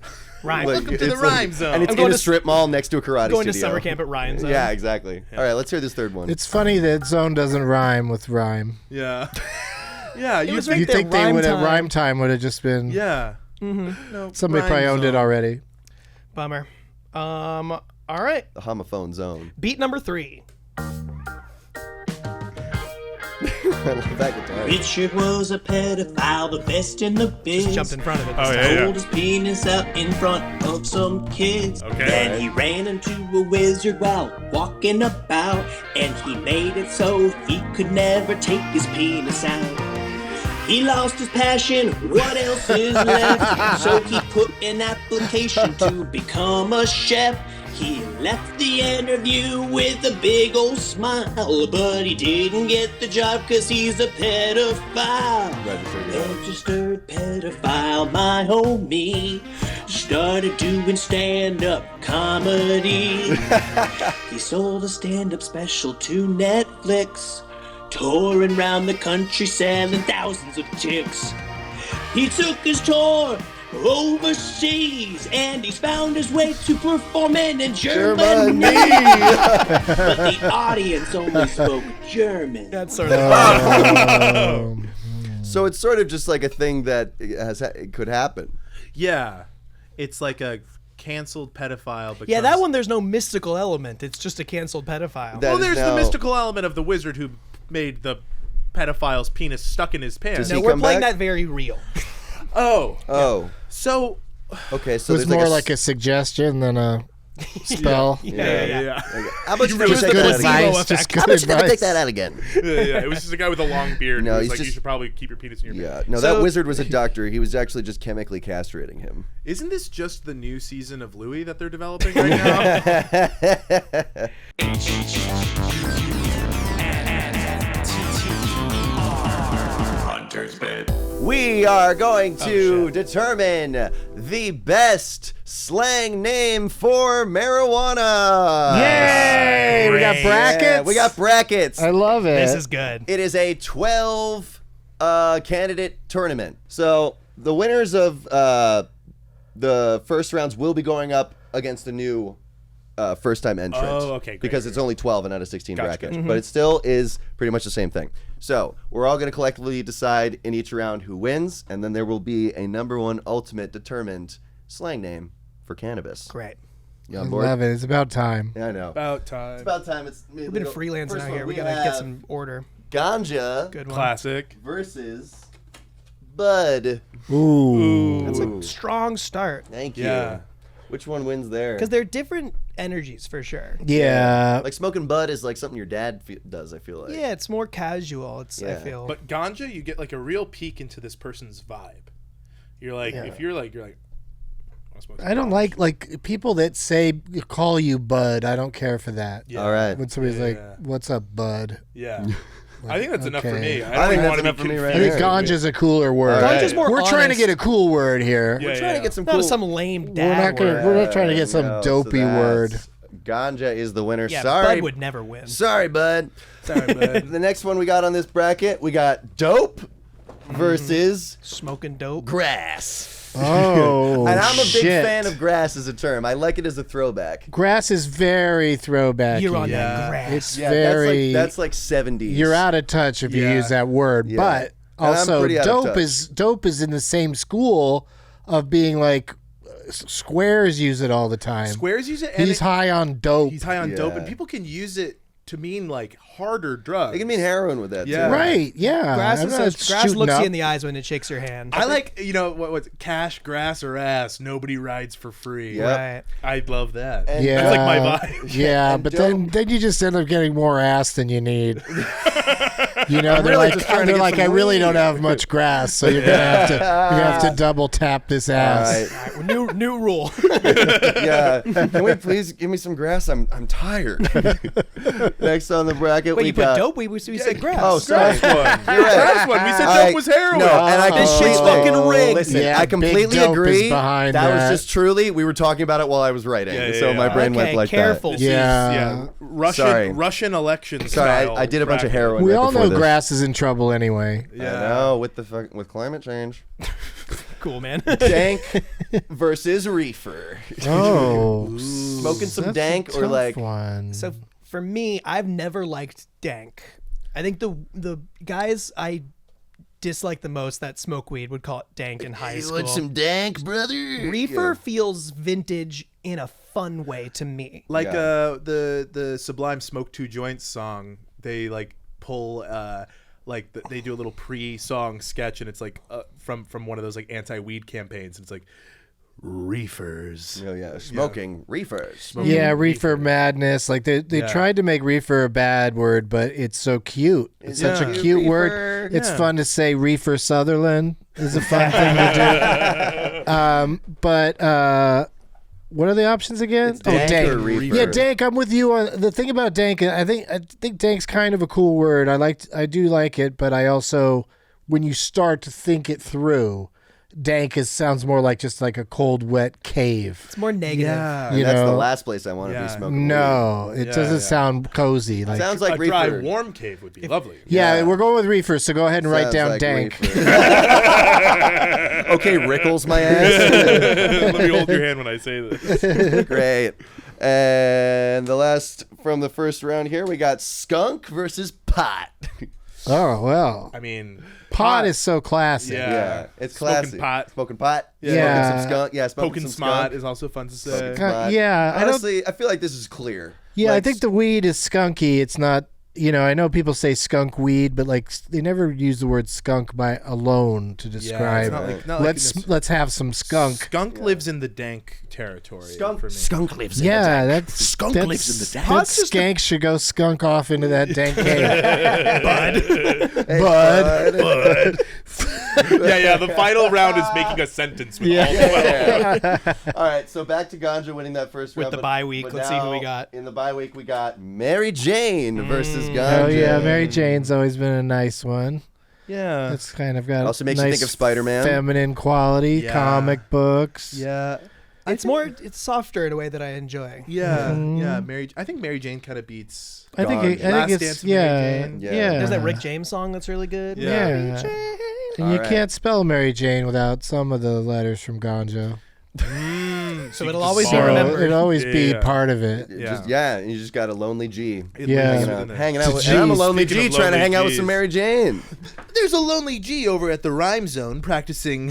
Rhyme. Like, Welcome to the it's like- Rhyme Zone. And it's I'm going in a to strip mall next to a karate Going to studio. summer camp at Rhyme Zone. Yeah, exactly. All right, let's hear this third one. It's funny that zone doesn't rhyme with rhyme. Yeah. Yeah. was You right You there, think they Rhyme would have Time. rhyme time would have just been Yeah. No, somebody probably Rhyme owned it Zone. already. Bummer. All right. the homophone zone. Beat number 3. I love that guitar. Richard was a pedophile, the best in the biz. Just jumped in front of it. Oh, yeah. Pulled his penis out in front of some kids. Okay. Then he ran into a wizard while walking about, and he made it so he could never take his penis out. He lost his passion, what else is left? So he put an application to become a chef. He left the interview with a big old smile, but he didn't get the job cause he's a pedophile. Registered pedophile, my homie. Started doing stand-up comedy. He sold a stand-up special to Netflix, touring around the country selling thousands of chicks. He took his tour overseas, and he's found his way to performing in Germany. But the audience only spoke German. That's sort of. So it's sort of just like a thing that it could happen. Yeah, it's like a canceled pedophile. Becomes... Yeah, that one. There's no mystical element. It's just a canceled pedophile. That Well, is there's now- the mystical element of the wizard who made the pedophile's penis stuck in his pants. Does No, he we're come playing back? that very real. Oh, So okay. It So was there's more a like a suggestion than a spell. Yeah. How about you never Just take good that out again? advice. Just good How about you never advice. take that out again? It was just a guy with a long beard. No, who was he's like, you just- should probably keep your penis in your Yeah, pants. no, So- that wizard was a doctor. He was actually just chemically castrating him. Isn't this just the new season of Louis that they're developing right now? Hunter's bed. We are going to determine the best slang name for marijuana. Yay! We got Great. brackets. Yeah, we got brackets. I love it. This is good. It is a 12 candidate tournament. So the winners of the first rounds will be going up against the new first time entrant. Oh, okay, great, Because great, it's only 12 and not a 16 Gotcha, bracket. gotcha. But it still is pretty much the same thing. So we're all going to collectively decide in each round who wins, and then there will be a number one ultimate determined slang name for cannabis. Great. You I on board? love it. It's about time. Yeah, I know. About time. It's about time. We've been freelancing First out one, here. We gotta get have some order. Ganja Good one. Classic. versus Bud. Ooh. That's a strong start Thank you. Yeah. Which one wins there? because they're different energies for sure. Yeah. Like smoking bud is like something your dad does, I feel like. Yeah, it's more casual. It's I Yeah. feel. But ganja, you get like a real peek into this person's vibe. You're like, if you're like, wanna smoke some I don't ganja? like people that say call you bud. I don't care for that. Yeah. All right. When somebody's Yeah. like, "What's up, bud?" Yeah. I think that's enough for Okay. me. I I don't think even that's want to be enough for me right I think here. ganja's a cooler word. Right. Ganja's more We're trying to honest. get a cool word here. Yeah, We're trying to get some Not cool. some lame We're dad not gonna. word. We're not trying to get some No, dopey that's- word. Ganja is the winner. Yeah, Sorry. Bud would never win. Sorry, bud. Sorry, bud. The next one we got on this bracket, we got dope versus Smoking dope. grass. Oh, And I'm a big shit. fan of grass as a term. I like it as a throwback. Grass is very throwback. You're on Yeah. that grass. It's Yeah, very. that's like 70s. You're out of touch if you Yeah. use that word. Yeah. But And I'm also, pretty out of dope touch. is in the same school of being like squares use it all the time. Squares use it, and He's high on dope. he's high on dope, Yeah. and people can use it to mean like harder drugs. It can mean heroin with that, Yeah. too. Right? Yeah. Grass, I'm is not grass shooting looks up. you in the eyes when it shakes your hand. I like, what's cash, grass, or ass. Nobody rides for free. Yep. Right. I love that. And- Yeah, That's like my vibe. Yeah, And but dope. then you just end up getting more ass than you need. You know, they're really like, just trying to get I some really weed. don't have much grass, so you're gonna have to double tap this All ass. right. All right, new rule. Yeah. Can we please give me some grass? I'm tired. Next on the bracket, Wait, we you put got dope? We said grass. Oh, sorry. Grass one. You're right. Grass one. We said dope was heroin. No, and I This shit's completely- fucking rigged. Listen, Yeah, I Big completely Dope is agree. behind that that. was just truly we were talking about it while I was writing, Yeah, so yeah, my yeah. brain went Okay, like careful. This Yeah. is, Sorry. Russian election Sorry, style I did a bunch of bracket. heroin. We right all before know this. grass is in trouble anyway. I know with climate change. Cool, man. Dank versus reefer. Oh, Smoking some that's a dank or tough like one. So for me, I've never liked dank. I think the guys I dislike the most that smoke weed would call it dank in high you school. want some dank, brother? Reefer feels vintage in a fun way to me. Like Yeah. the Sublime Smoke Two Joints song. They like pull they do a little pre-song sketch, and it's like from one of those like anti-weed campaigns, and it's like reefers. Oh yeah, smoking reefers. Yeah, reefer madness. Like they Yeah. tried to make reefer a bad word, but it's so cute. It's such a Yeah. cute Reefer. word. It's Yeah. fun to say. Reefer Sutherland is a fun thing to do. But what are the options again? dank or reefer. Yeah, dank. I'm with you on the thing about dank. I think dank's kind of a cool word. I do like it, but I also when you start to think it through, dank sounds more like just like a cold, wet cave. It's more negative. Yeah. You And that's the know? last place I want to be smoking weed. No, it Yeah, doesn't yeah. sound cozy. Like, Sounds like a dry, reefer. warm cave would be lovely. yeah, we're going with reefer, so go ahead and write Sounds down like dank. reefer. Okay, Rickles, my ass. Let me hold your hand when I say this. Great. And the last from the first round here, we got skunk versus pot. Oh, well. I mean, Pot is so classic. Yeah. Yeah, it's Smoking classy. pot. Smoking pot. Yeah. Smoking some skunk. Yeah, smoking poking some smart skunk. is also fun to say. Smoking Kind- smart. yeah, I don't- Honestly, I feel like this is clear. Yeah, Like, I think the weed is skunky. It's not, I know people say skunk weed, but like they never use the word skunk by alone to describe. not like let's have some skunk. Skunk lives in the dank territory. Skunk- for me. skunk lives in Yeah, the that's Skunk that's, lives in the dank. That Pot's just skank should go skunk off into that dank cave. Hey, Bud. yeah. The final round is making a sentence with all 12. All right, so back to Ganja winning that first With round. the but- bye week, but let's see who now we got. In the bye week, we got Mary Jane versus Ganja. Oh yeah, Mary Jane's always been a nice one. Yeah. It's kind of got Also makes you nice think of Spider-Man. feminine quality, Yeah. comic books. Yeah. It's softer in a way that I enjoy. Yeah. Yeah. I think Mary Jane kind of beats. I think Ganja. I Last think Dance it's of Mary yeah, Jane. yeah. There's that Rick James song that's really good. Yeah. Yeah. And All you right. can't spell Mary Jane without some of the letters from Ganja. So it'll always be So remembered. it'll always be Yeah. part of it. Yeah. You just got a lonely G. Yeah. Hanging out with, G. and I'm a lonely Speaking G of trying to lonely hang out with Gs. some Mary Jane. There's a lonely G over at the Rhyme Zone practicing.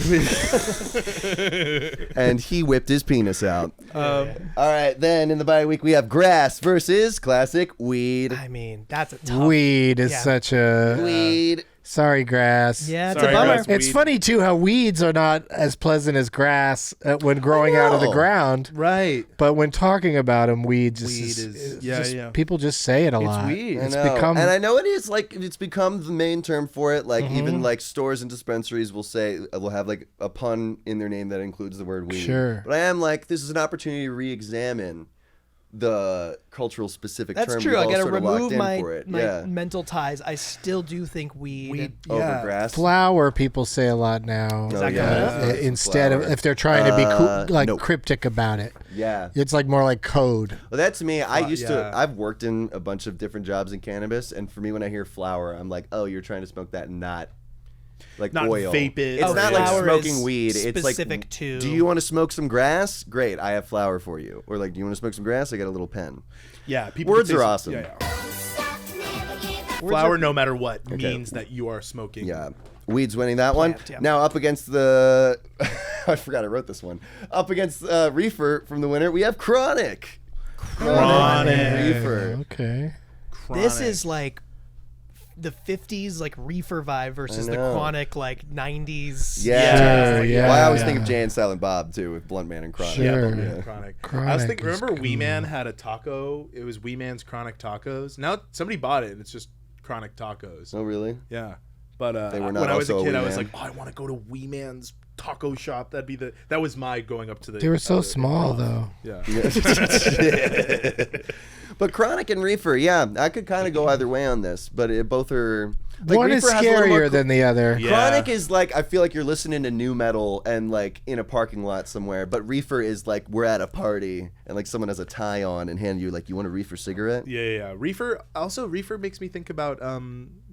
And he whipped his penis out. All right, then in the bye week we have grass versus classic weed. I mean, that's a tough. Weed is Yeah. such a Weed. sorry grass. Yeah, it's Sorry, a bummer. grass. It's Weed. funny too how weeds are not as pleasant as grass when growing out of the know. ground, Right. but when talking about them, weeds Weed is is- just- yeah. people just say it a lot. weed. It's I know. become and I know it is like it's become the main term for it. Like even like stores and dispensaries will have like a pun in their name that includes the word weed. Sure. But I am like, this is an opportunity to re-examine the cultural specific That's term. true. We've I all gotta sort of locked remove in my for it. my mental ties. I still do think weed. over grass. flower. People say a lot now. Oh, that yeah. coming up? Instead of Flower. if they're trying to be nope. cryptic about it, Yeah. it's like more like code. Well, that's me. I used to. yeah. I've worked in a bunch of different jobs in cannabis, and for me, when I hear flower, I'm like, oh, you're trying to smoke that, not like Not oil. vape it. It's Oh, not like flower smoking is weed. It's like, specific to- do you want to smoke some grass? Great, I have flower for you. Or like, do you want to smoke some grass? I got a little pen. Yeah. People Words could say are some- awesome. Yeah. Flower, no matter what, means that you are smoking. Yeah. Weed's winning that one. Plant, yeah. Now up against the, I forgot I wrote this one. Up against Reefer from the winner, we have Chronic. Chronic. Reefer. Okay. This Chronic. is like the 50s like reefer vibe versus I the know. chronic like 90s. Yeah. Sure, yeah, Well, I always yeah. think of Jay and Silent Bob too with Blunt Man and Chronic. Sure. Yeah, Yeah. but Chronic. I was Chronic thinking. is Remember, Wee cool. Man had a taco. It was Wee Man's Chronic Tacos. Now somebody bought it, and it's just Chronic Tacos. Oh, really? Yeah, but They were when not I was a also a kid, Wee I was Man. like, oh, I want to go to Wee Man's taco shop. That was my going up to the. They were so small though. Yeah. But Chronic and Reefer, yeah, I could kind of go either way on this, but both are. Like, One is Reefer has a little more scarier than the other. Yeah. Chronic is like, I feel like you're listening to new metal and like in a parking lot somewhere, but Reefer is like we're at a party and like someone has a tie on and hand you like, you want a Reefer cigarette? Yeah. Reefer. Also, Reefer makes me think about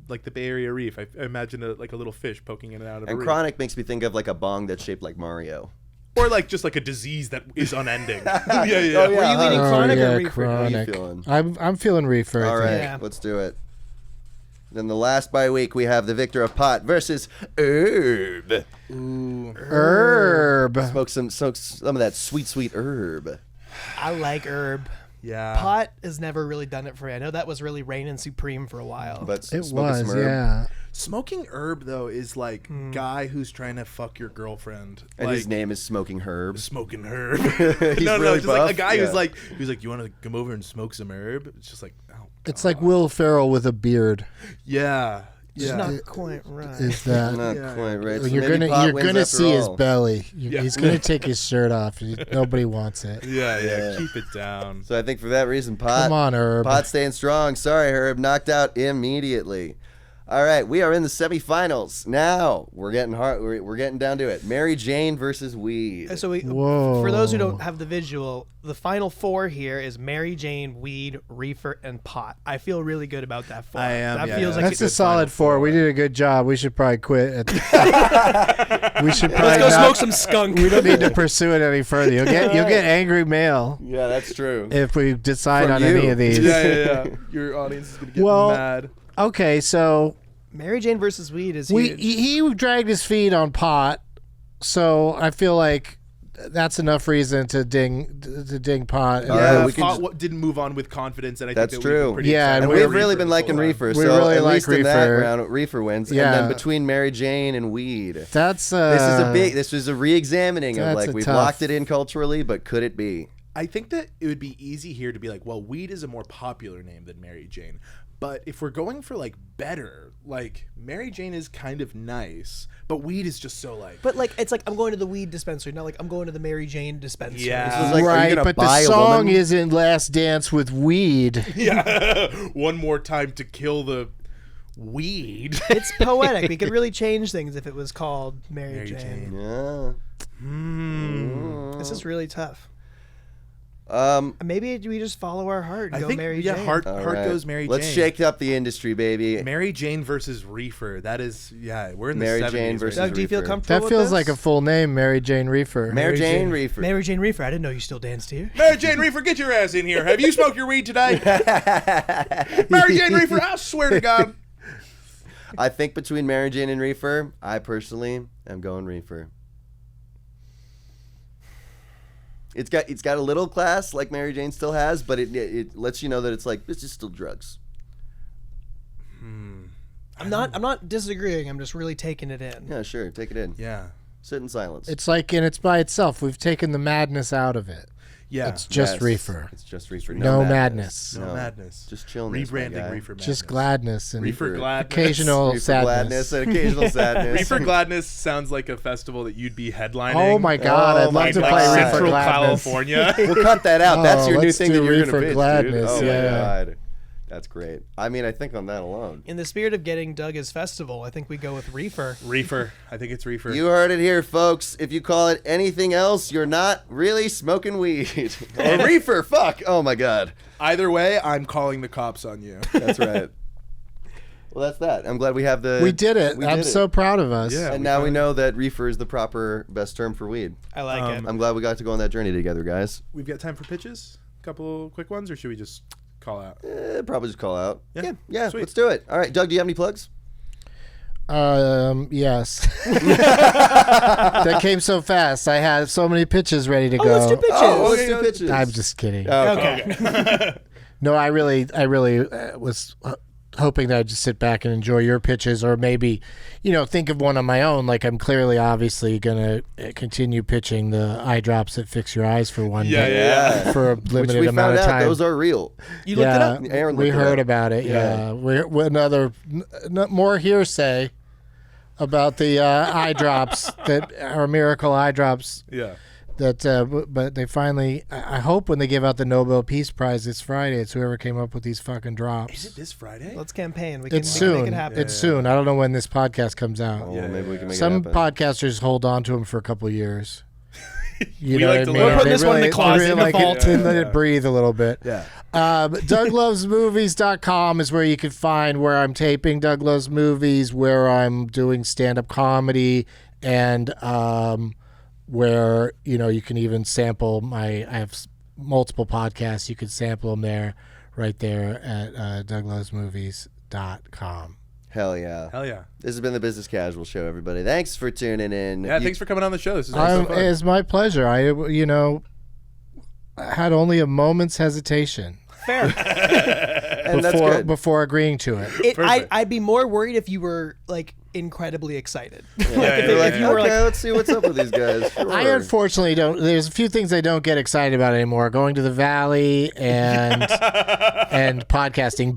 like the Bay Area Reef. I imagine a little fish poking in and out of a And reef. Chronic makes me think of like a bong that's shaped like Mario. Or like just like a disease that is unending. yeah. Oh, yeah. Were you leaning Oh, chronic yeah, or reefer? Chronic. What are you feeling? I'm feeling reefer. I All think. right, Yeah. let's do it. Then the last bye week, we have the victor of pot versus herb. Herb. Smoke some of that sweet herb. I like herb. Yeah. Pot has never really done it for me. I know that was really reigning supreme for a while. But It smoking was, some herb. yeah. Smoking herb though is like guy who's trying to fuck your girlfriend. And like, his name is Smoking Herb. smoking herb. He's no, really just like a buff? guy Yeah. who's like you want to come over and smoke some herb? It's just like, oh, It's like Will Ferrell with a beard. yeah. It's Yeah. not quite right. Is that Not Yeah. quite right. So you're maybe pot you're wins gonna after see his all. belly. Yeah. He's gonna take his shirt off. Nobody wants it. Yeah. Keep it down. So I think for that reason, pot. Come on, Herb. Pot staying strong. Sorry, Herb. Knocked out immediately. All right, we are in the semifinals now. We're getting hard. We're getting down to it. Mary Jane versus weed. So Whoa. for those who don't have the visual, the final four here is Mary Jane, weed, reefer, and pot. I feel really good about that four. I am, That yeah, feels yeah. like That's a solid four. We did a good job. We should probably quit. We should probably Let's go not- smoke some skunk. We don't need to pursue it any further. You'll get angry mail Yeah, that's true. if we decide From on you. any of these. Yeah. Your audience is gonna get Well, mad. Okay, so Mary Jane versus weed is he huge. dragged his feet on pot, so I feel like that's enough reason to ding pot. And Yeah, Yeah, we can Pot just- didn't move on with confidence, and I That's think that we've true. been pretty Yeah, excited and And about we've really Reefer been this liking whole time. Reefer, We so really at like least in that Reefer. round, Reefer wins. Yeah. And then between Mary Jane and weed, that's this is a re-examining of that's like a we've tough- locked it in culturally, but could it be? I think that it would be easy here to be like, well, weed is a more popular name than Mary Jane. But if we're going for like better, like Mary Jane is kind of nice, but weed is just so like. But like it's like I'm going to the weed dispensary, not like I'm going to the Mary Jane dispensary. Yeah. This is like, are you right, gonna but buy the a song woman? isn't "Last Dance with Weed." Yeah, one more time to kill the weed. It's poetic. We could really change things if it was called Mary, Mary Jane. Jane. This is really tough. Yeah. Maybe we just follow our heart and I go think Mary yeah, Jane. heart All heart right. goes Mary Let's Jane. shake up the industry, baby. Mary Jane versus Reefer. That is we're in Mary the 70s Jane right versus now. Doug, do you feel Reefer. comfortable That with feels this? like a full name, Mary Jane Reefer. Mary Jane Jane. Reefer. Mary Jane Reefer. I didn't know you still danced here. Mary Jane Reefer, get your ass in here. Have you smoked your weed today? Mary Jane Reefer, I swear to God. I think between Mary Jane and Reefer, I personally am going Reefer. It's got a little class like Mary Jane still has, but it lets you know that it's like this is still drugs. I'm not disagreeing. I'm just really taking it in. Yeah, sure, take it in. Yeah. Sit in silence. It's like, and it's by itself. We've taken the madness out of it. Yeah. It's just Yes, Reefer. It's just Reefer. No madness. no madness. Just chillness. my Rebranding guy. Reefer Madness. Just gladness and Reefer Gladness. occasional Reefer sadness. gladness and occasional sadness. Reefer Gladness sounds like a festival that you'd be headlining. Oh my God! Oh I'd my love to God. play Like Reefer Central Gladness. California. We'll cut that out. That's Oh, your new let's thing do that you're Reefer going to pitch, Gladness, dude. Oh yeah. my God. That's great. I mean, I think on that alone. In the spirit of getting Doug his festival, I think we go with Reefer. Reefer. I think it's Reefer. You heard it here, folks. If you call it anything else, you're not really smoking weed. Or reefer, fuck. Oh my God. Either way, I'm calling the cops on you. That's right. Well, that's that. I'm glad we have the. We did it. we I'm did so it. proud of us. Yeah. And now we know that reefer is the proper best term for weed. I like it. I'm glad we got to go on that journey together, guys. We've got time for pitches? A couple quick ones, or should we just call out? Probably just call out. Yeah, Sweet. let's do it. All right, Doug, do you have any plugs? Yes. That came so fast. I had so many pitches ready to go. Let's do pitches. Oh, let's do pitches. I'm just kidding. Okay. No, I really was hoping that I'd just sit back and enjoy your pitches, or maybe, think of one on my own. Like I'm clearly, obviously, gonna continue pitching the eye drops that fix your eyes for one day, Yeah. for a Which limited we amount found of out time. those are real. You looked it up? Aaron We looked it heard up. about it. Yeah, we're another more hearsay about the eye drops that are miracle eye drops. Yeah. That, but they finally. I hope when they give out the Nobel Peace Prize this Friday, it's whoever came up with these fucking drops. Is it this Friday? Let's campaign. We can, It's we can make soon. it happen. It's soon. I don't know when this podcast comes out. Well, maybe we can make Some it happen. podcasters hold on to them for a couple of years. You We know like what to I mean? learn. We're putting this one in the closet in the like vault. it, and let it breathe a little bit. Yeah. DougLovesMovies.com is where you can find where I'm taping Doug Loves Movies, where I'm doing stand-up comedy, and where you can even sample I have multiple podcasts. You can sample them right there at DougLovesMovies.com. Hell yeah. Hell yeah. This has been the Business Casual Show, everybody. Thanks for tuning in. Yeah, thanks for coming on the show. This is so fun. It's my pleasure. I had only a moment's hesitation Fair. And that's good. before agreeing to it. I'd be more worried if you were like incredibly excited. You're like, if you were okay, like, let's see what's up with these guys. Sure. I unfortunately don't. There's a few things I don't get excited about anymore. Going to the Valley and and podcasting,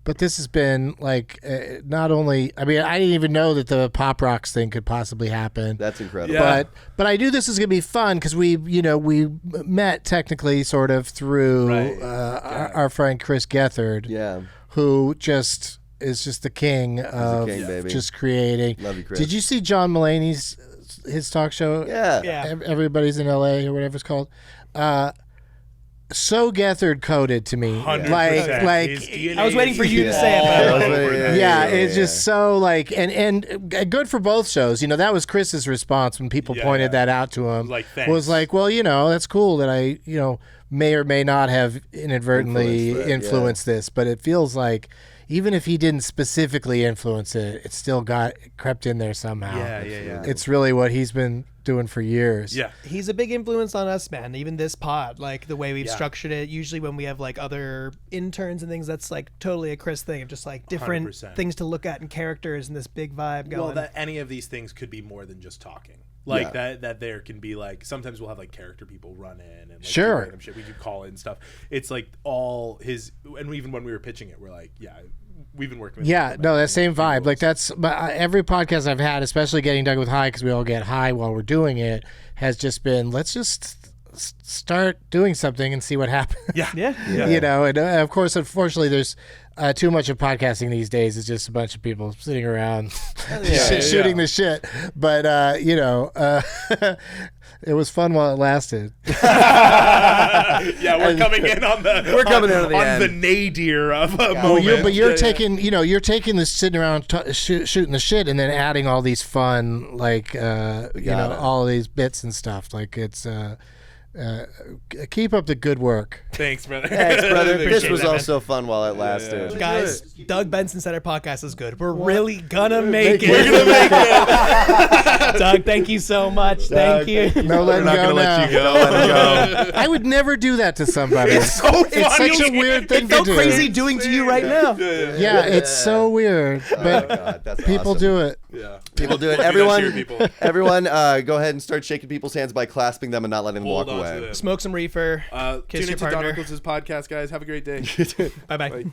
but this has been like not only. I mean, I didn't even know that the Pop Rocks thing could possibly happen. That's incredible. Yeah. But I knew this was gonna be fun because we met technically sort of through Right. our friend Chris Gethard. Yeah. who just is just the king of king, baby. just creating. Love you, Chris. Did you see John Mulaney's his talk show? Yeah. Everybody's in LA or whatever it's called. So Gethard coded to me. 100%. Like His DNA I was waiting for you to is say it, all but- over that. yeah, it's just so like and good for both shows. That was Chris's response when people pointed that out to him. Like, thanks. Was like, well, that's cool that I, may or may not have inadvertently influenced this, but it feels like even if he didn't specifically influence it, it still crept in there somehow. Yeah. It's really what he's been doing for years. Yeah. He's a big influence on us, man. Even this pod, like the way we've structured it. Usually when we have like other interns and things, that's like totally a Chris thing of just like different 100%. things to look at and characters and this big vibe going. Well, that any of these things could be more than just talking. Like that there can be like sometimes we'll have like character people run in and like, do Sure. random shit. We could call in stuff. It's like all his, and even when we were pitching it, we're like, we've been working with him No, about that same vibe. rules. Like that's every podcast I've had, especially getting Doug with High, because we all get high while we're doing it, has just been let's just start doing something and see what happens. yeah. And of course, unfortunately, there's too much of podcasting these days. It's just a bunch of people sitting around shooting the shit. But it was fun while it lasted. We're coming in on the the nadir of a moment. You're taking taking this sitting around shooting the shit and then adding all these fun all these bits and stuff. Like it's keep up the good work. Thanks, brother. Thanks, brother. This Appreciate was that, man. also fun while it lasted. Guys, Doug Benson said our podcast is good. We're really gonna make it. We're gonna make it. Doug, thank you so much. Doug, Thank you. No, We're not gonna let you go. Let him go. I would never do that to somebody. It's so It's funny. such a weird thing It felt to do. crazy doing to you right now. Yeah, it's so weird, but God, that's people awesome. do it. Yeah. People do it. Cheer Everyone, people. everyone, go ahead and start shaking people's hands by clasping them and not letting them Hold walk on to away. them. Smoke some reefer. Tune Kiss your into Don partner. Rickles' podcast, guys. Have a great day. Bye-bye. Bye.